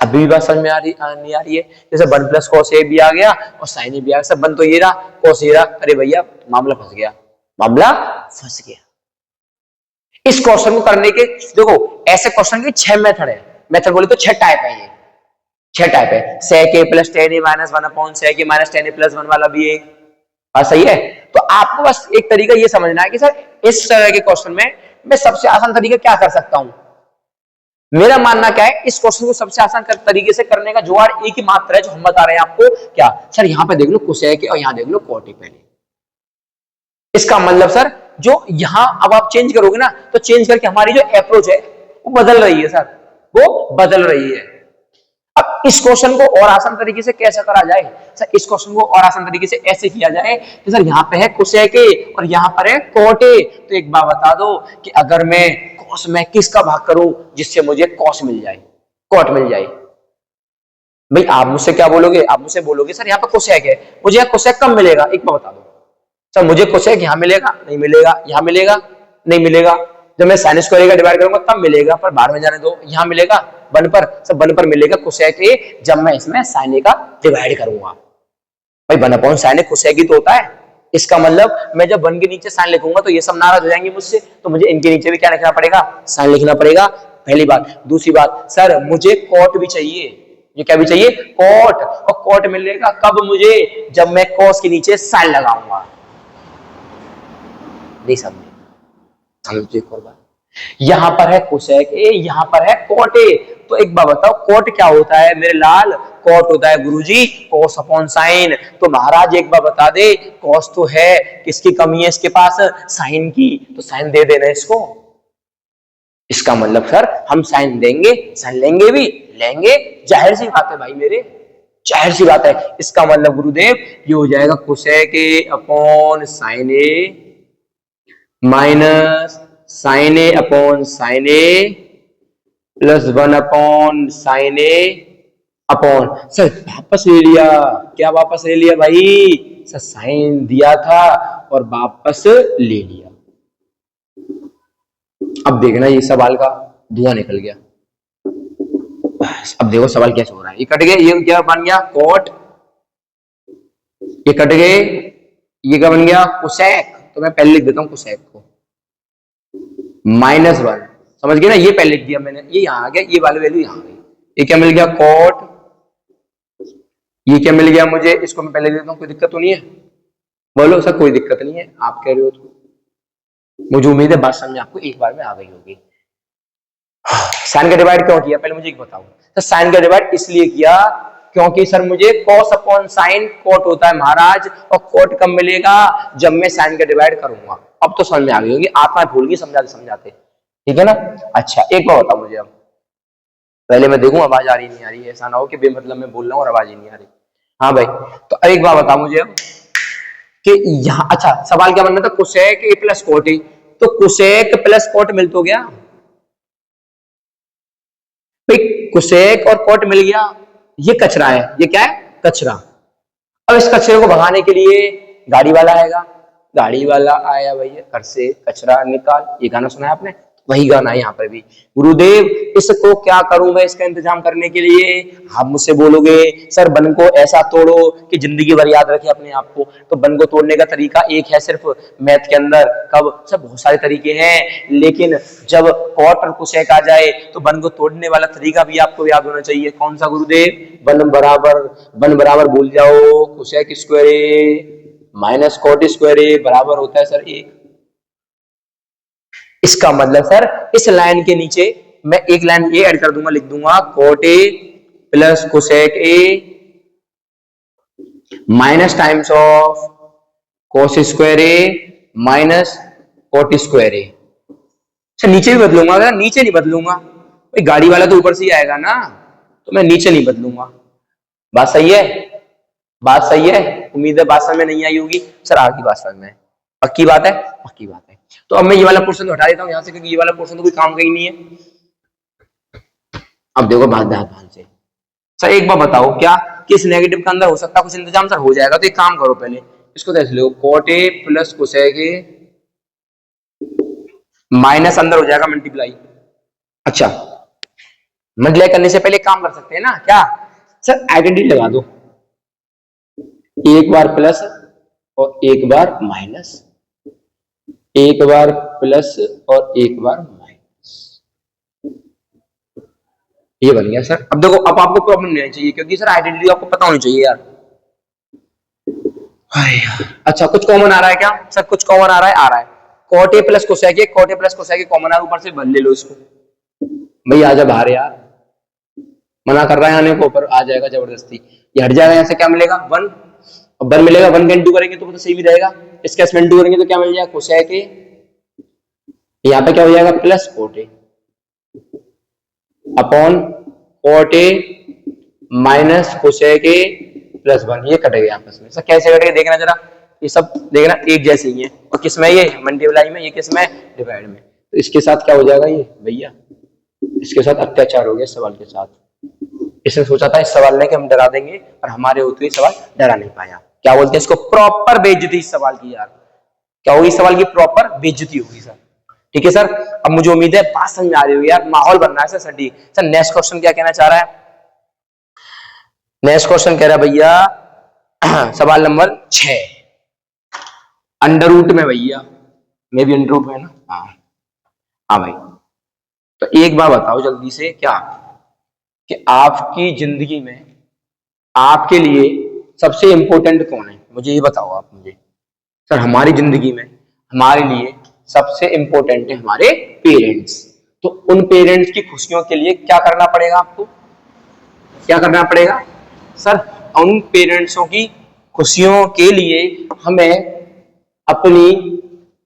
अभी भी बात समझ में आ रही नहीं आ रही है? जैसे 1 प्लस कोस ए भी आ गया और साइन ए भी आ गया, सब बन तो ये रहा कोस ए रहा। अरे भैया मामला फंस गया, मामला फंस गया। इस क्वेश्चन को करने के देखो ऐसे क्वेश्चन के 6 मेथड है, मेथड बोले तो 6 टाइप है, ये 6 टाइप है। sec a plus tan a minus 1 upon sec a minus tan a plus 1 वाला भी एक बात सही है। तो आपको बस एक तरीका ये समझना है कि सर इस तरह के क्वेश्चन में मैं सबसे आसान तरीका क्या कर सकता हूं। मेरा मानना क्या है, इस क्वेश्चन को सबसे आसान तरीके से करने का जुगाड़ एक ही मात्र है जो हम बता रहे हैं आपको। क्या सर, यहां पे देख लो cosec और यहां देख लो cot पहले। इसका मतलब सर जो यहां अब आप चेंज करोगे ना, तो चेंज करके हमारी जो अप्रोच है वो बदल रही है सर, वो बदल रही है। अब इस क्वेश्चन को और आसान तरीके से कैसे करा जाए? सर इस क्वेश्चन को और आसान तरीके से ऐसे किया जाए कि सर यहाँ पे है cosec और यहाँ पर है cot। तो एक बात बता दो कि अगर मैं cos में किसका भाग करूं जिससे मुझे cos मिल जाए, cot मिल जाए। भाई आप मुझसे क्या बोलोगे, आप मुझसे बोलोगे सर यहाँ पे cosec है, मुझे यहाँ cosec कब मिलेगा? एक बार बता दो सर, मुझे cosec यहाँ मिलेगा नहीं मिलेगा, यहाँ मिलेगा नहीं मिलेगा, जब मैं sin स्क्वायर का डिवाइड करूंगा तब मिलेगा, पर बाहर में जाने दो। यहाँ मिलेगा 1 पर, सब 1 पर मिलेगा cosec a जब मैं इसमें sin a का डिवाइड करूंगा। भाई 1 अपॉन sin a cosec ही तो होता है। इसका मतलब मैं जब 1 के नीचे sin लिखूंगा तो ये सब नाराज हो जाएंगे मुझसे, तो मुझे इनके नीचे भी क्या लिखना पड़ेगा, sin लिखना पड़ेगा, पहली बात। दूसरी बात सर मुझे cot भी चाहिए, ये क्या भी चाहिए cot, और cot मिलेगा कब मुझे, जब मैं cos के नीचे sin लगाऊंगा। नहीं समझे? समझिए एक और बात, यहां पर है cosec a, यहां पर है cot a। तो एक बात बताओ cot क्या होता है मेरे लाल? cot होता है गुरुजी cos अपॉन sin। तो महाराज एक बार बता दे, cos तो है, किसकी कमी है इसके पास, sin की, तो sin दे देना इसको। इसका मतलब सर हम sin देंगे, sin लेंगे भी, लेंगे, जाहिर सी बात है भाई मेरे, जाहिर सी बात है। इसका मतलब गुरुदेव ये हो जाएगा cosec a upon sin a minus sin a upon sin a plus 1 upon sin a upon, sir वापस ले लिया, क्या वापस ले लिया भाई? सर साइन दिया था और वापस ले लिया। अब देखना ये सवाल का धुआं निकल गया। अब देखो सवाल कैसे हो रहा है, ये कट गए, ये क्या बन गया cot, ये कट गए, ये क्या बन गया cosec। तो मैं पहले लिख देता हूं cosec को -1, समझ गए ना, ये पहले लिख दिया मैंने, ये यहां आ गया, ये वाली वैल्यू यहां आ गई। ये क्या मिल गया cot, ये क्या मिल गया मुझे, इसको मैं पहले लिख देता हूं, कोई दिक्कत तो नहीं है? बोलो सर कोई दिक्कत नहीं है, आप कह रहे हो तो मुझे उम्मीद है बात समझ आपको एक बार में आ गई होगी। साइन का डिवाइड क्यों किया पहले मुझे एक बताओ। तो साइन का डिवाइड इसलिए किया क्योंकि सर मुझे cos अपॉन साइन cot होता है महाराज, और cot कब मिलेगा, जब मैं साइन का डिवाइड करूंगा। अब तो समझ में आ गई होगी, आत्मा भूल गई समझाते समझाते, ठीक है ना। अच्छा एक बार बताओ मुझे, अब पहले मैं देखूं आवाज आ रही नहीं आ रही, ऐसा ना हो कि बेमतलब मैं बोल रहा हूं और आवाज ही नहीं आ रही। हाँ भाई, तो एक बार बताओ मुझे अब कि यहाँ, अच्छा सवाल क्या बनना था, cosec a plus cot a, तो cosec प्लस cot मिल तो गया भाई, cosec और cot मिल गया, ये कचरा है, ये क्या है कचरा। अब इस कचरे को भगाने के लिए गाड़ी वाला आएगा, गाड़ी वाला आया भैया घर से कचरा निकाल, ये गाना सुना है आपने, वही गाना है यहाँ पर भी। गुरुदेव इसको क्या करूं मैं इसका इंतजाम करने के लिए? आप मुझसे बोलोगे सर बन को ऐसा तोड़ो कि जिंदगी भर याद रखे अपने आप को। तो बन को तोड़ने का तरीका एक है सिर्फ मैथ के अंदर, कब, सब बहुत सारे तरीके हैं, लेकिन जब cot और cosec आ जाए तो बन को तोड़ने वाला तरीका भी आपको याद होना चाहिए। कौन सा गुरुदेव? बन बराबर भूल जाओ cosec square a minus cot square a बराबर होता है सर 1। इसका मतलब सर इस लाइन के नीचे मैं एक लाइन ये ऐड कर दूंगा, लिख दूंगा cot a plus cosec a minus times of cos square a minus cot square a। अच्छा नीचे भी बदलूंगा, नीचे नहीं बदलूंगा गाड़ी वाला तो ऊपर से ही आएगा ना, तो मैं नीचे नहीं बदलूंगा। बात सही है, बात सही है। उम्मीद है बात समझ में नहीं आई होगी सर, आगे बात समझ में। पक्की बात है, पक्की बात है। तो अब मैं ये वाला पोर्शन तो हटा देता हूँ यहाँ से, क्योंकि ये वाला पोर्शन तो कोई काम का ही नहीं है। अब देखो बात ध्यान से सर, एक बार बताओ क्या किस नेगेटिव के अंदर हो सकता है कुछ इंतजाम? सर हो जाएगा। तो एक काम करो, पहले इसको देख लो, cot a plus cosec a minus अंदर हो जाएगा मल्टीप्लाई। अच्छा, मल्टीप्लाई करने से पहले काम कर सकते हैं ना क्या सर, आइडेंटिटी लगा दो, एक बार प्लस और एक बार माइनस, एक बार प्लस और एक बार माइनस, ये बन गया सर। अब देखो, अब आपको प्रॉब्लम नहीं आनी चाहिए, क्योंकि सर आइडेंटिटी आपको पता होनी चाहिए यार। अच्छा, कुछ कॉमन आ रहा है क्या सर? कुछ कॉमन आ रहा है, आ रहा है। Cot a plus cosec a, cot a plus cosec a common आ रहा है, ऊपर से भर ले लो इसको। भाई आ जा बाहर यार, मना कर रहा है आने को, पर आ जाएगा जबरदस्ती। ये हट जाएगा, यहाँ से क्या मिलेगा? 1। अब 1 मिलेगा, 1 का इंटू करेंगे तो सही भी रहेगा। इसका इसमें इंटू करेंगे तो क्या मिल जाएगा? कोसेक ए, यहाँ पे क्या हो जाएगा? Plus cot A upon cot A minus cosec A plus 1। ये कट गया आपस में। सर कैसे कटेगा देखना जरा, ये सब देखना एक जैसे ही है। और किसमें? ये मल्टीप्लाई में, ये किसमें? डिवाइड में। तो इसके साथ क्या हो जाएगा ये भैया? इसके साथ अत्याचार हो गया सवाल के साथ। इसने सोचा था इस सवाल ने कि हम डरा देंगे, और हमारे होते हुए सवाल डरा नहीं पाया। क्या बोलते हैं इसको? प्रॉपर बेइज्जती इस सवाल की यार। क्या होगी सवाल की? प्रॉपर बेइज्जती होगी सर। ठीक है सर, अब मुझे उम्मीद है बात समझ में आ रही होगी यार, माहौल बनना है सर सटी। सर नेक्स्ट क्वेश्चन क्या कहना चाह रहा है? नेक्स्ट क्वेश्चन कह रहा है भैया सवाल नंबर 6, अंडर रूट में भैया, मे भी अंडर रूट में ना? हाँ हाँ भाई। तो एक बार बताओ जल्दी से, क्या कि आपकी जिंदगी में आपके लिए सबसे इंपॉर्टेंट कौन है? मुझे ये बताओ आप मुझे। सर हमारी जिंदगी में हमारे लिए सबसे इंपॉर्टेंट है हमारे पेरेंट्स। तो उन पेरेंट्स की खुशियों के लिए क्या करना पड़ेगा आपको? क्या करना पड़ेगा सर? उन पेरेंट्सों की खुशियों के लिए हमें अपनी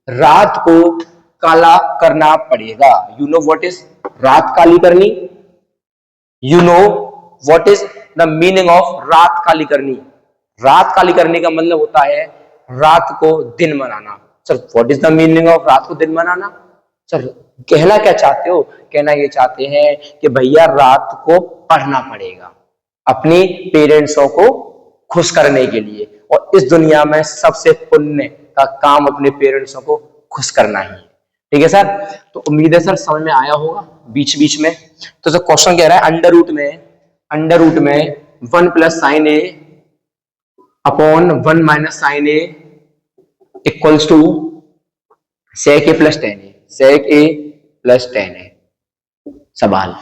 रात को काला करना पड़ेगा। यू नो व्हाट इज रात काली करनी? You know what is the meaning of रात काली करनी? रात काली करने का मतलब होता है रात को दिन बनाना। Sir what is the meaning of रात को दिन बनाना? सर कहना क्या चाहते हो? कहना ये चाहते हैं कि भैया रात को पढ़ना पड़ेगा अपनी पेरेंट्सों को खुश करने के लिए, और इस दुनिया में सबसे पुण्य का काम अपने पेरेंट्सों को खुश करना ही है। ठीक है सर, तो उम्मीद है सर समझ में आया होगा बीच बीच में। तो सर क्वेश्चन कह रहा है अंडर रूट में 1 plus sine A upon 1 minus sine a equals to sec A plus tan a, sec A plus tan a. सवाल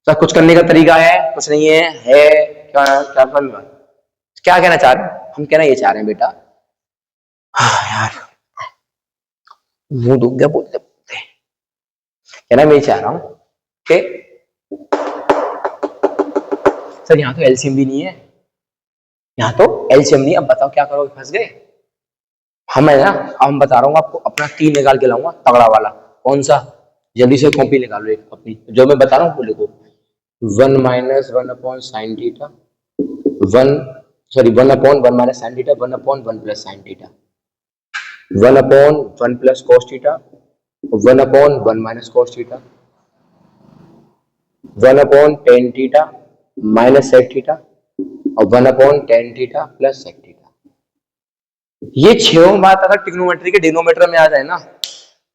सर कुछ करने का तरीका है? कुछ नहीं है क्या? क्या समझ में क्या कहना चाह रहे हैं? हम कहना ये चाह रहे हैं बेटा, हाँ यार मुंह दुख गया बोलते बोलते, कहना मैं ये चाह रहा हूं कि सर यहाँ तो एलसीएम भी नहीं है, यहाँ तो एलसीएम नहीं। अब बताओ क्या करोगे? फंस गए। हम है ना, अब हम बता रहा हूँ आपको, अपना 3 निकाल के लाऊंगा तगड़ा वाला। कौन सा? जल्दी से कॉपी निकालो एक अपनी, जो मैं बता रहा हूँ वो लिखो। 1 minus 1 upon sine theta, 1 upon 1 minus sine theta, 1 upon 1 plus sine theta, 1 upon 1 plus cos theta, 1 upon 1 minus cos theta, 1 upon tan theta minus sec theta, और 1 upon tan theta plus sec theta. ये 6 बात अगर trigonometry के denominator में आ जाए ना,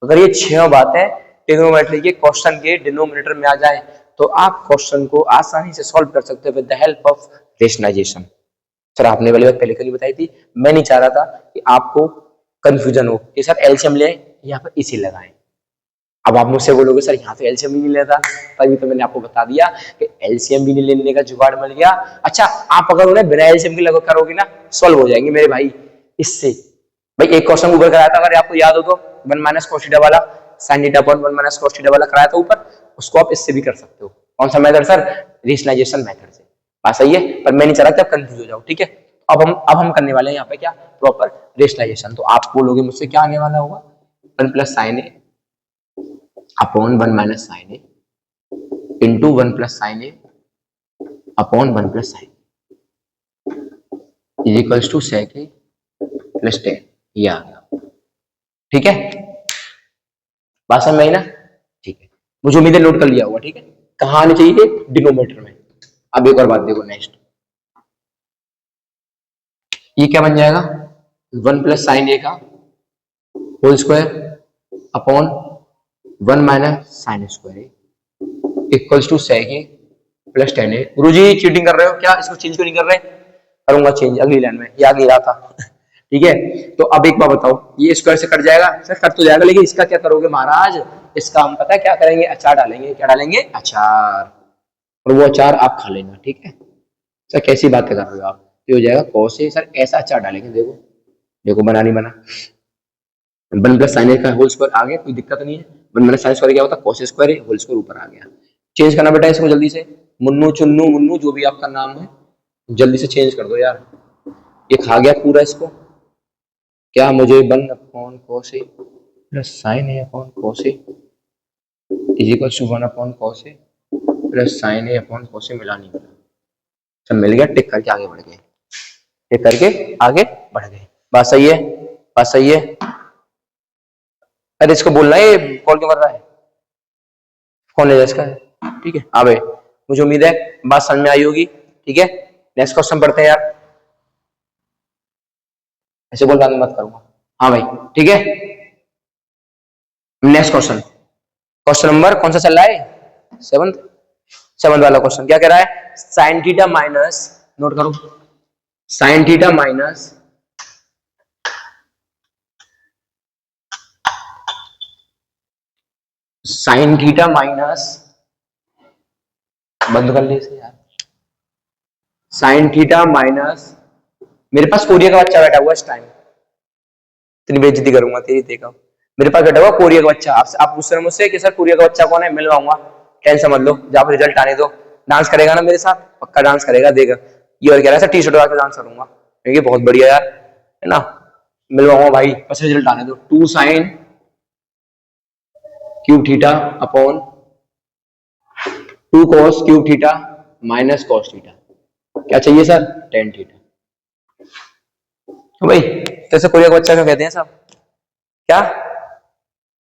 अगर ये 6 बातें ट्रिग्नोमेट्री के क्वेश्चन के डिनोमिनेटर में आ जाए, तो आप क्वेश्चन को आसानी से सॉल्व कर सकते हो with the help of rationalisation. Sir आपने वाली बात पहले कल बताई थी, मैं नहीं चाह रहा था कि आपको कंफ्यूजन हो कि सर एलसीएम ले यहाँ पर इसी लगाएं। अब आप मुझसे बोलोगे सर यहाँ तो एलसीएम भी नहीं लेता, तभी तो मैंने आपको बता दिया कि एलसीएम भी नहीं लेने का जुगाड़ मिल गया। अच्छा, आप अगर उन्हें बिना एलसीएम के लगा करोगे ना, सॉल्व हो जाएंगे मेरे भाई इससे। भाई एक क्वेश्चन ऊपर कराया था, अगर आपको याद हो तो, 1 माइनस कॉस थीटा वाला, sin theta upon 1 minus cos theta वाला कराया था ऊपर, उसको आप इससे भी कर सकते हो। कौन सा मेथड सर? रेशनलाइजेशन मेथड से। बात सही है, पर मैं नहीं चाह रहा कि आप कंफ्यूज हो जाओ। ठीक है, अब हम करने वाले हैं यहाँ पे क्या? Proper rationalisation. तो आप बोलोगे मुझसे क्या आने वाला होगा? 1 plus sine A upon 1 minus sine A into 1 plus sine A upon 1 plus sine is equals to sec A plus 10, ये आ गया। ठीक है, बात समझ में आई ना? ठीक है, मुझे उम्मीद है नोट कर लिया होगा। ठीक है, कहाँ आनी चाहिए? डिनोमिनेटर में। अब एक और बात देखो, नेक्स्ट ये क्या बन जाएगा? 1 प्लस साइन ए का whole square upon 1 minus sine square A equals to sec A plus 10 A. गुरुजी चीटिंग कर रहे हो क्या? इसको चेंज क्यों नहीं कर रहे? करूंगा चेंज अगली लाइन में, याद नहीं रहा था। ठीक है, तो अब एक बार बताओ, ये स्क्वायर से कट जाएगा? सर कट तो जाएगा, लेकिन इसका क्या करोगे महाराज? इसका हम पता है क्या करेंगे? अचार डालेंगे। क्या डालेंगे? अचार, और वो अचार आप खा लेना। ठीक है सर, कैसी बातें कर रहे हो आप? ये हो जाएगा कॉस ए। सर ऐसा अचार डालेंगे, देखो देखो बना नहीं बना। 1 प्लस साइन ए का होल स्क्वायर आ गया, कोई दिक्कत नहीं है। 1 माइनस साइन स्क्वायर क्या होता है? कॉस स्क्वायर ए, होल स्क्वायर ऊपर आ गया। चेंज करना बेटा इसको जल्दी से, मुन्नू चुन्नू मुन्नू जो भी आपका नाम है, जल्दी से चेंज कर दो यार। ये खा गया पूरा इसको। क्या मुझे 1 upon cos a plus sine A upon cos a is equal to 1 upon cos a plus sine A upon cos a मिला नहीं मिला? सब मिल गया, टिक करके आगे बढ़ गए, टिक करके आगे बढ़ गए। बात सही है? बात सही है? अरे इसको बोलना है, कॉल क्यों कर रहा है? कौन है इसका? ठीक है, हाँ भाई, मुझे उम्मीद है बात समझ में आई होगी। ठीक है, नेक्स्ट क्वेश्चन पढ़ते हैं यार। ऐसे बोल बाद में मत करूंगा। हाँ भाई ठीक है, नेक्स्ट क्वेश्चन, क्वेश्चन नंबर कौन सा चल रहा है? 7th वाला क्वेश्चन क्या कह रहा है? साइन थीटा माइनस, नोट करो, sign theta minus sine theta minus, बंद कर ले इसे यार, साइन थीटा माइनस, मेरे पास कोरिया का बच्चा बैठा हुआ इस टाइम, तेरी बेइज्जती करूंगा तेरी, देखा मेरे पास बैठा हुआ कोरिया का बच्चा। आप पूछ रहे मुझसे कि सर कोरिया का बच्चा कौन है? मिलवाऊंगा, टेंशन समझ लो, जब रिजल्ट आने दो। डांस करेगा ना मेरे साथ? पक्का डांस करेगा, देगा। ये और कह रहा है टी शर्ट लगा के डांस करूंगा, क्योंकि बहुत बढ़िया यार, है ना? मिलवाऊंगा भाई, बस रिजल्ट आने दो। 2 sine cube theta upon 2 cos cube theta minus cos theta, क्या चाहिए सर? Tan theta. तो भाई तेरे कोरिया का बच्चा क्यों कहते हैं सब? क्या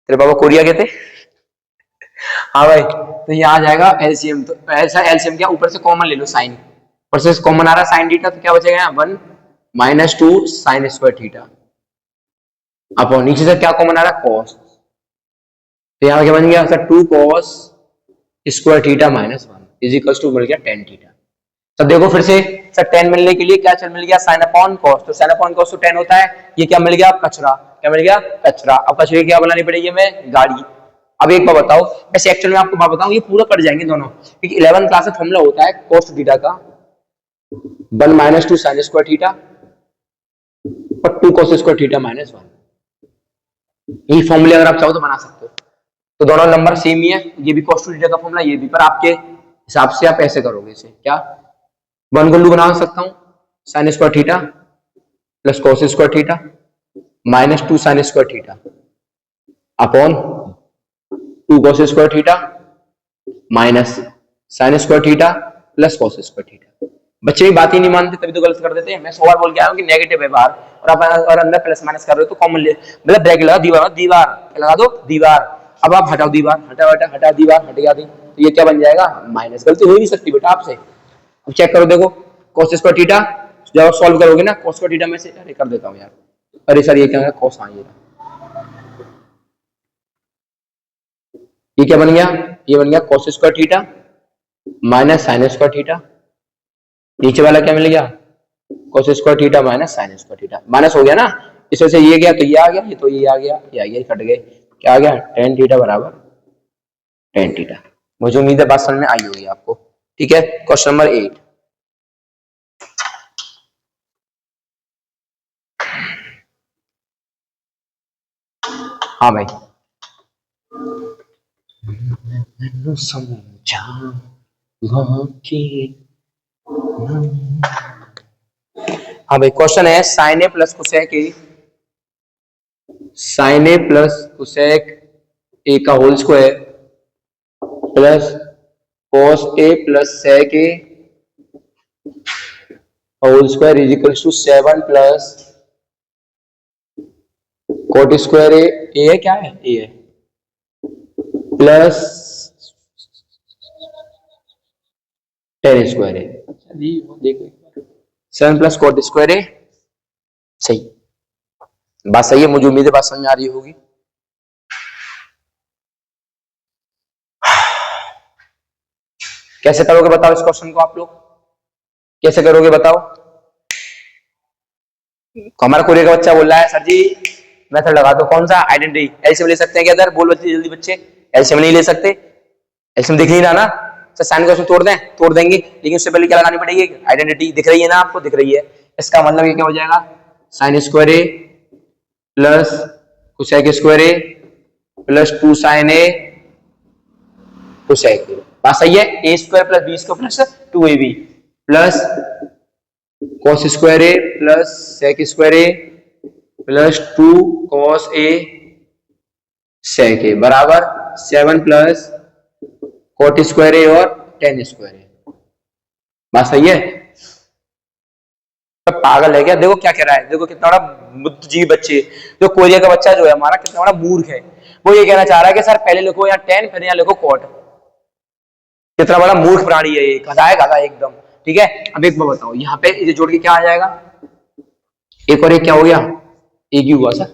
तेरे बाबा कोरिया कहते? हाँ भाई, तो ये आ जाएगा एलसीएम। तो ऐसा एलसीएम क्या, ऊपर से कॉमन ले लो, साइन ऊपर से कॉमन आ रहा है साइन थीटा, तो क्या बचेगा यहाँ? 1 minus 2 sign square theta upon नीचे से क्या कॉमन आ रहा है? कॉस। तो यहाँ क्या बन गया sir? 2 cos square theta minus 1 is equal to मिल गया टेन थीटा। तो देखो फिर से सर, टेन मिलने के लिए क्या चल मिल गया? Sine upon cos. तो साइन अपॉन कॉस तो 10 होता है। ये क्या मिल गया? कचरा। क्या मिल गया? कचरा। अब कचरे की क्या बनानी पड़ेगी हमें? गाड़ी। अब एक बार बताओ, ऐसे एक्चुअल में आपको बात बताऊं, ये पूरा कट जाएंगे दोनों, क्योंकि 11th क्लास में फॉर्मूला होता है कॉस थीटा का 1 माइनस 2 साइन स्क्वायर थीटा और 2 कॉस स्क्वायर थीटा माइनस 1। यही फॉर्मूले अगर आप चाहो तो बना सकते हो। तो दोनों नंबर सेम ही है, ये भी cos थीटा का फॉर्मूला, ये भी, पर आपके हिसाब से आप ऐसे करोगे इसे, क्या 1 गुल्लू बना सकता हूं, sign square theta plus cos square theta minus 2 sign square theta upon 2 cos square theta minus sine square theta plus cos square theta. बच्चे भी बात ही नहीं मानते, तभी तो गलत कर देते हैं। मैं 100 बार बोल के आया हूं कि नेगेटिव है बाहर, और अंदर प्लस माइनस कर रहे हो तो कॉमन ले, मतलब ब्रैकेट लगा, दीवार दीवार लगा दो, दीवार। अब आप हटाओ दीवार, हटा दीवार, हट गया दी, तो ये क्या बन जाएगा? माइनस। गलती हो ही नहीं सकती बेटा आपसे। अब चेक करो, देखो cos स्क्वायर थीटा, जब आप सॉल्व करोगे ना cos स्क्वायर थीटा में से, अरे कर देता हूं यार, अरे सर ये क्या है? cos, हाँ ये क्या बन गया? ये बन गया cos square theta minus sine square theta. नीचे वाला क्या मिल गया? cos square theta minus sine square theta, minus हो गया ना, इस वजह से ये गया तो ये आ गया, ये तो ये आ गया, ये आ गया, कट गए, क्या आ गया? टेन थीटा बराबर टेन थीटा। मुझे उम्मीद है बात समझ में आई होगी आपको। ठीक है, क्वेश्चन नंबर 8। हाँ भाई, समझा हाँ भाई, क्वेश्चन है sine a plus cosec a, sine a plus cosec a का whole square plus cos a plus sec a whole square is equal to 7 plus cot square a है, क्या है, a है, प्लस tan स्क्वायर है। देखो 7 plus cot square a, सही बात, सही है, मुझे उम्मीद है बात समझ आ रही होगी। कैसे करोगे बताओ इस क्वेश्चन को, आप लोग कैसे करोगे बताओ। हमारा कोरियर का बच्चा बोल रहा है सर जी मेथड लगा दो, कौन सा, आइडेंटिटी, एलसीएम ले सकते हैं क्या इधर, बोल बच्चे जल्दी, बच्चे एलसीएम नहीं ले सकते, एलसीएम दिख नहीं रहा ना सर, साइन को तोड़ दें, तोड़ देंगे, लेकिन उससे पहले क्या लगानी पड़ेगी, आइडेंटिटी दिख रही है ना आपको, दिख रही है, इसका मतलब ये क्या हो जाएगा, sine square A plus cosec square A plus 2 sine a cosec a, बात सही है, a square plus b square plus 2ab plus cos square A plus sec square A plus 2 cos a sec a बराबर 7 plus cot square ए और tan square ए, बात सही है। तो पागल है क्या, देखो क्या कह रहा है, देखो कितना बड़ा बुद्धिजीवी बच्चे, जो कोरिया का बच्चा जो है हमारा कितना बड़ा मूर्ख है, वो ये कहना चाह रहा है कि सर पहले लिखो यहाँ tan फिर यहाँ लिखो cot, कितना बड़ा मूर्ख प्राणी है ये, गधा है, गधा एकदम, ठीक है। अब एक बार बताओ, यहाँ पे इसे जोड़ के क्या आ जाएगा, एक और एक क्या हो गया, एक ही हुआ सर,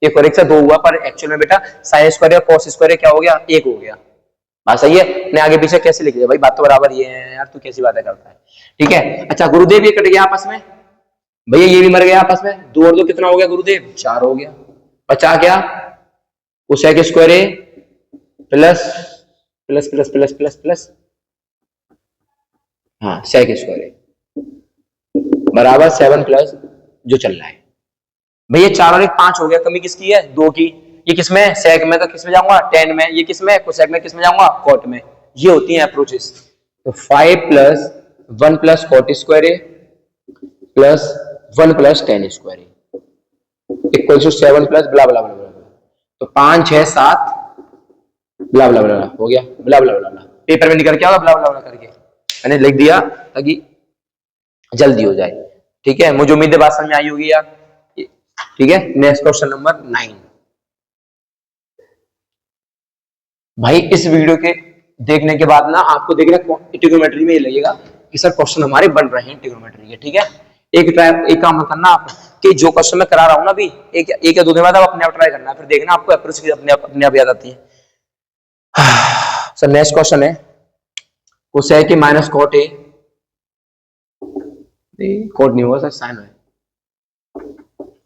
एक और एक से 2 हुआ, पर एक्चुअल में बेटा साइन स्क्वायर और cos स्क्वायर क्या हो गया, 1 हो गया, बात सही है। ने आगे पीछे कैसे लिख दिया भाई, बात तो बराबर ये है यार, तू कैसी बातें करता है, ठीक है। अच्छा गुरुदेव ये कट गया आपस में, भैया ये भी मर गया आपस में, 2 और 2 कितना हो गया गुरुदेव, 4 हो गया, बचा क्या, कोसेक स्क्वायर ए plus plus plus plus plus plus हाँ सेक स्क्वायर है बराबर 7 प्लस जो चल रहा है, भैया 4 और 1 5 हो गया, कमी किसकी है, 2 की, ये किसमें है, सेक में, तो किसमें जाऊंगा, tan में, ये किसमें है, कोसेक में, किसमें जाऊंगा, cot में, ये होती हैं अप्रोचेस। तो 5 प्लस 1 प्लस cot स्क्वायर है प्लस 1 प्लस tan स्क्वायर है इक्वल टू 7 प्लस ब्ला ब्ला ब्ला ब्ला, तो 5 6 7 ब्ला ब्ला ब्ला हो गया, ब्ला ब्ला ब्ला, पेपर में निकल के आओ ब्ला ब्ला ब्ला करके मैंने लिख दिया ताकि जल्दी हो जाए, ठीक है। मुझे उम्मीद है बात समझ में आई होगी यार, ठीक है। नेक्स्ट क्वेश्चन नंबर 9, भाई इस वीडियो के देखने के बाद ना आपको देखना ट्रिग्नोमेट्री में ये लगेगा कि सर क्वेश्चन हमारे बन रहे हैं ट्रिग्नोमेट्री के, ठीक है। एक काम करना आप कि जो क्वेश्चन मैं करा रहा हूं ना अभी, एक या 2 दिन बाद आप अपने आप ट्राई करना, फिर देखना आपको अप्रोच की अपने आप याद आती है। सर नेक्स्ट क्वेश्चन है cosec minus cot a, cot नहीं होगा सर, साइन है,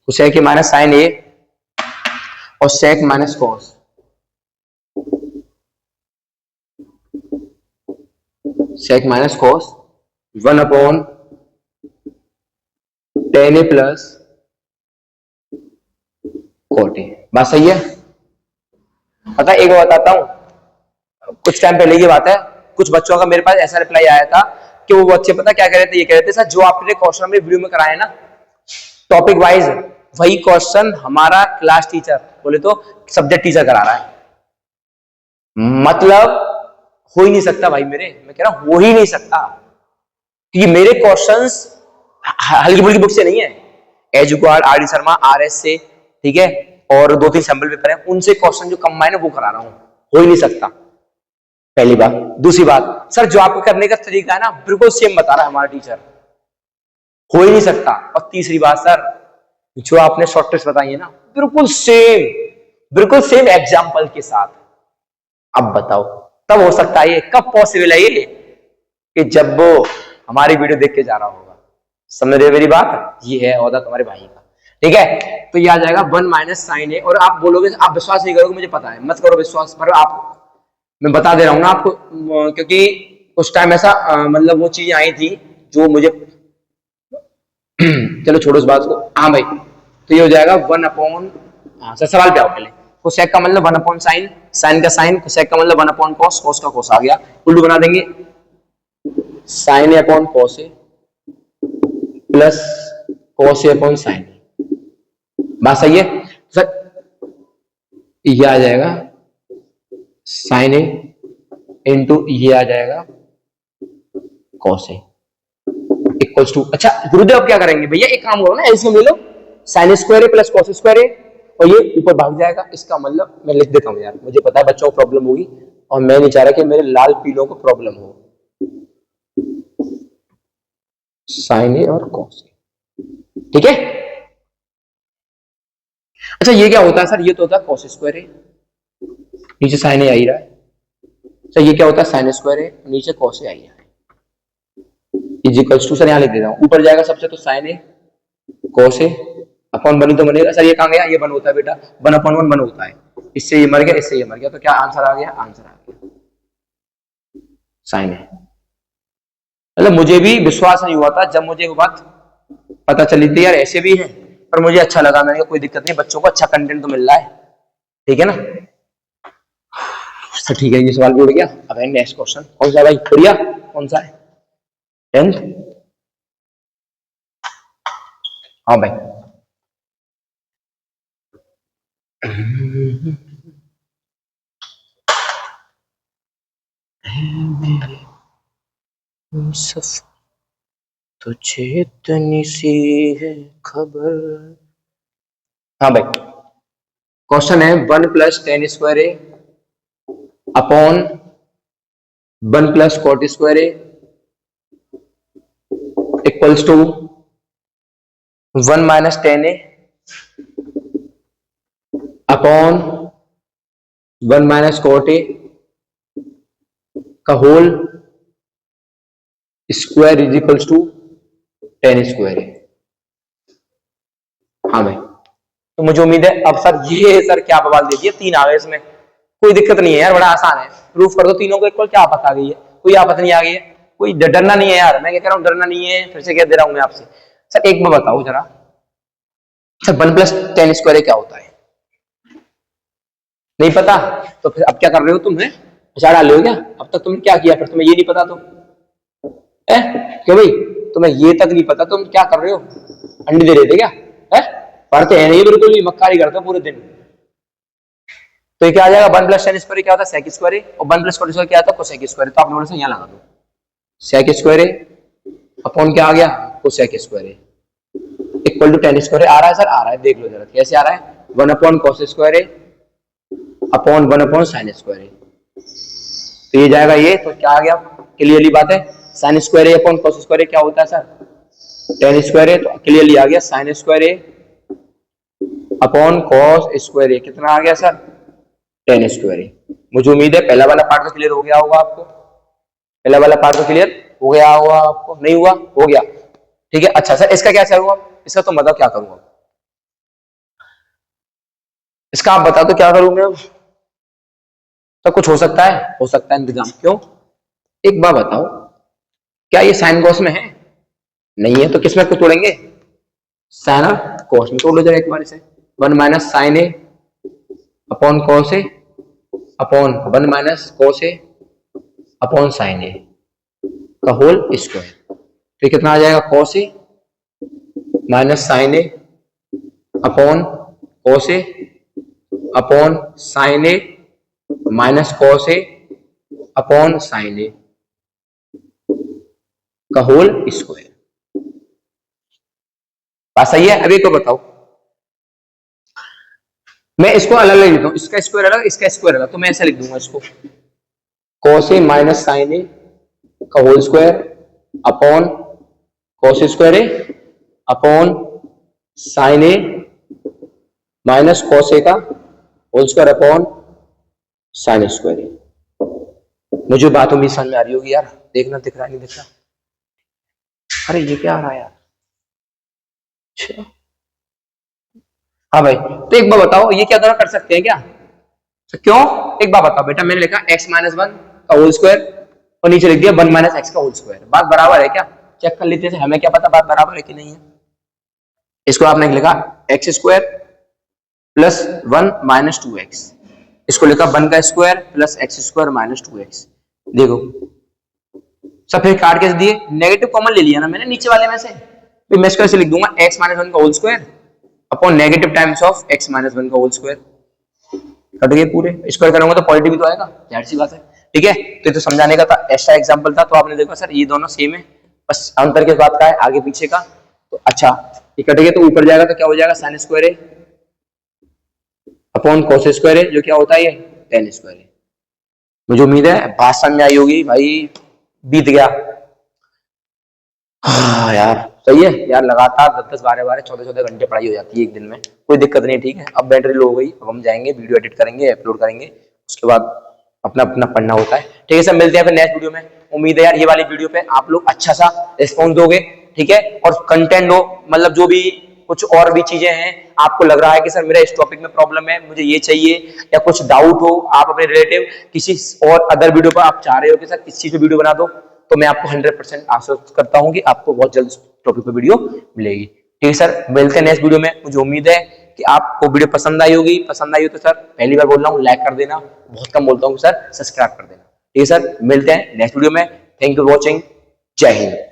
कोसेक माइनस साइन a और sec minus cos, sec minus cos 1 upon tan a plus cot a, बात सही है। पता एक बात बताता हूं, कुछ टाइम पहले की बात है, कुछ बच्चों का मेरे पास ऐसा रिप्लाई आया था कि वो बच्चे पता क्या कह रहे थे, ये कह रहे थे सर जो आपने क्वेश्चन में वीडियो में कराया ना टॉपिक वाइज, वही क्वेश्चन हमारा क्लास टीचर बोले तो सब्जेक्ट टीचर करा रहा है, मतलब हो ही नहीं सकता भाई मेरे, मैं कह रहा हूं हो ही नहीं सकता, क्योंकि मेरे क्वेश्चंस हल्की फुल्की बुक से नहीं है, एजुक्वाड, आर डी शर्मा, RS से, ठीक है, और 2-3 सैंपल पेपर है, उनसे क्वेश्चन जो कंबाइन है वो करा रहा हूं, हो ही नहीं सकता, पहली बात। दूसरी बात सर जो आपको करने का तरीका है ना बिल्कुल सेम बता रहा है हमारा टीचर, हो ही नहीं सकता। और तीसरी बात सर जो आपने शॉर्ट ट्रिक्स बताई है ना बिल्कुल सेम एग्जाम्पल के साथ, अब बताओ तब हो सकता है ये, कब पॉसिबल है ये, कि जब वो हमारी वीडियो देख के जा रहा होगा, समझ रहे मेरी बात, ये है औदा तुम्हारे भाई का, ठीक है। तो ये आ जाएगा 1 माइनस साइन ए, और आप बोलोगे आप विश्वास नहीं करोगे, मुझे पता है, मत करो विश्वास, पर आप मैं बता दे रहा हूं ना आपको, क्योंकि उस टाइम ऐसा मतलब वो चीज आई थी जो मुझे चलो छोड़ो उस बात को, हाँ भाई, तो ये हो जाएगा 1 अपॉन, हाँ सर सवाल पे आओ पहले, कोसेक का मतलब 1 अपॉन साइन, साइन का साइन, कोसेक का मतलब 1 अपॉन कॉस, कॉस का कॉस आ गया, उल्लू बना देंगे, sign A upon cos a plus cos a upon sign, बात सही है सर, ये आ जाएगा साइन ए इंटू ये आ जाएगा cos A इक्वल्स टू, अच्छा गुरुदेव अब क्या करेंगे भैया, एक काम करो ना, एलसीएम ले लो, sin स्क्वायर ए प्लस cos स्क्वायर ए और ये ऊपर भाग जाएगा। इसका मतलब मैं लिख देता हूँ यार, मुझे पता है बच्चों को प्रॉब्लम होगी और मैं नहीं चाह रहा कि मेरे लाल पीलों को प्रॉब्लम हो। sin A और cos A, ठीक है। अच्छा ये क्या होता है सर, ये तो होता है cos स्क्वायर ए, नीचे sin A आ ही रहा है। अच्छा ये क्या होता है sin स्क्वायर ए, नीचे cos A आ ही रहा है। इक्वल्स टू, सर यहाँ लिख देता हूँ, ऊपर जाएगा सबसे तो sin A cos A upon बनी तो बनेगा सर, ये कहाँ गया, ये बन होता है बेटा, 1/1 बन होता है, इससे ये मर गया, इससे ये मर गया, तो क्या आंसर आ गया, आंसर आ गया sin A। मतलब मुझे भी विश्वास नहीं हुआ था जब मुझे वो बात पता चली थी यार ऐसे भी है, पर मुझे अच्छा लगा, मैंने कहा कोई दिक्कत नहीं, बच्चों को अच्छा कंटेंट तो मिल रहा है, ठीक है ना। सर ठीक है, ये सवाल भी उड़ गया। अब है नेक्स्ट क्वेश्चन, कौन सा भाई, बढ़िया, कौन सा है, 10th। हाँ भाई, तुझे इतनी सी है खबर। हाँ भाई, क्वेश्चन है 1 + tan square a upon 1 + cot square A equals to 1 - tan ए अपॉन 1 - cot ए का whole square is equals to tan square a. हाँ भाई, तो मुझे उम्मीद है अब सर ये सर क्या बवाल दे दिया, 3 आ गए इसमें, कोई दिक्कत नहीं है यार, बड़ा आसान है, प्रूफ कर दो तीनों को इक्वल, क्या आपत्ति आ गई है, कोई आपत्ति नहीं आ गई है, कोई डरना नहीं है यार, मैं क्या कह रहा हूँ, डरना नहीं है, फिर से कह दे रहा हूँ मैं आपसे। सर एक बार बताओ जरा, सर 1 + tan स्क्वायर क्या होता है, नहीं पता, तो फिर अब क्या कर रहे हो तुम, है विचार डाल रहे हो क्या, अब तक तुमने क्या किया, फिर तुम्हें ये नहीं पता तो है क्यों भाई, तुम्हें ये तक नहीं पता, तुम क्या कर रहे हो, अंडे दे रहे थे क्या, है पढ़ते हैं नहीं बिल्कुल भी, मक्कारी करते पूरे दिन। तो ये क्या आ जाएगा, 1 + tan स्क्वायर क्या होता है, sec स्क्वायर, और 1 + cot स्क्वायर क्या आता है, cosec स्क्वायर, तो आपने बोला से यहाँ लगा दो, sec स्क्वायर अपॉन क्या आ गया, cosec square equal to tan square आ रहा है सर, आ रहा है, देख लो जरा कैसे आ रहा है, 1/cos square upon 1/sin square, तो ये जाएगा ये, तो क्या आ गया, क्लियरली बात है, sin square upon cos square क्या होता है सर, tan स्क्वायर, तो क्लियरली आ गया sin square upon cos square, कितना आ गया सर, tan स्क्वायर। मुझे उम्मीद है पहला वाला पार्ट तो क्लियर हो गया होगा आपको, पहला वाला पार्ट तो क्लियर हो गया होगा आपको, नहीं हुआ, हो गया, ठीक है। अच्छा सर इसका क्या करूंगा, इसका तुम बताओ क्या करूंगा, इसका आप बता दो क्या करूंगा, तो कुछ हो सकता है इंतजाम, क्यों, एक बार बताओ, क्या ये साइन कॉस में है, नहीं है, तो किसमें को तोड़ेंगे, साइन और कॉस में तोड़ लो जरा एक बार इसे, 1 - sin A upon cos A upon 1 - cos A upon sin A का होल स्क्वायर, तो कितना आ जाएगा, cos A - sin A upon cos A upon sin A - cos A upon sin A का होल स्क्वायर। बात सही है, अभी को बताओ, मैं इसको अलग लिख देता हूं, इसका स्क्वायर अलग, इसका स्क्वायर अलग, तो मैं ऐसा लिख दूंगा इसको, cos A - sin A का whole square upon cos square A upon sin A minus cos A का whole square upon sin square A। मुझे बात उम्मीद समझ में आ रही होगी यार, देखना दिख रहा नहीं दिख रहा, अरे ये क्या आ रहा है यार, अच्छा हाँ भाई, तो एक बार बताओ ये क्या दोनों कर सकते हैं क्या, तो क्यों, एक बार बताओ बेटा, मैंने लिखा x - 1 का होल स्क्वायर और नीचे लिख दिया 1 - x का होल स्क्वायर, बात बराबर है क्या, चेक कर लेते हैं, हमें क्या पता बात बराबर है कि नहीं है। इसको आपने लिखा x स्क्वायर प्लस 1 - 2x, इसको लिखा 1 का square plus x square minus 2x, देखो सब फिर काट के दिए, नेगेटिव कॉमन ले लिया ना मैंने नीचे वाले में से, तो मैं इसको ऐसे लिख दूंगा x - 1 का whole square upon negative times of x - 1 का होल स्क्वायर, कट गए पूरे, स्क्वायर करूंगा तो पॉजिटिव भी तो आएगा, जाहिर सी बात है, ठीक है, तो ये तो समझाने का था, एक्स्ट्रा एग्जांपल था। तो आपने देखा सर ये दोनों सेम है, बस अंतर किस बात का है, आगे पीछे का। तो अच्छा ये कटेगा तो ऊपर जाएगा तो क्या हो जाएगा, साइन स्क्वायर है अपॉन कोस स्क्वायर है, जो क्या होता है ये टेन स्क्वायर है। मुझे उम्मीद है बात समझ आई होगी भाई, बीत गया। हाँ यार सही है यार, लगातार 10-10, 12-12, 14-14 घंटे पढ़ाई हो जाती है एक दिन में, कोई दिक्कत नहीं। ठीक है, अब बैटरी लो हो गई, अब हम जाएंगे वीडियो एडिट करेंगे, अपलोड करेंगे, उसके बाद अपना अपना पढ़ना होता है। ठीक है सर, मिलते हैं फिर नेक्स्ट वीडियो में। उम्मीद है यार ये वाली वीडियो पे आप लोग अच्छा सा रिस्पॉन्स दोगे। ठीक है, और कंटेंट हो, मतलब जो भी कुछ और भी चीजें हैं, आपको लग रहा है कि सर मेरा इस टॉपिक में प्रॉब्लम है, मुझे ये चाहिए, या कुछ डाउट हो, आप अपने रिलेटिव किसी और अदर वीडियो पर आप चाह रहे हो कि सर इस चीज पे वीडियो बना दो, तो मैं आपको 100% आश्वस्त करता हूं कि आपको बहुत जल्द टॉपिक पे वीडियो मिलेगी। ठीक है सर, मिलते हैं नेक्स्ट वीडियो में। मुझे उम्मीद है कि आपको वीडियो पसंद आई होगी, पसंद आई हो तो सर पहली बार बोल रहा हूँ लाइक कर देना, बहुत कम बोलता हूँ सर सब्सक्राइब कर देना। ठीक है सर, मिलते हैं नेक्स्ट वीडियो में। थैंक यू वॉचिंग, जय हिंद।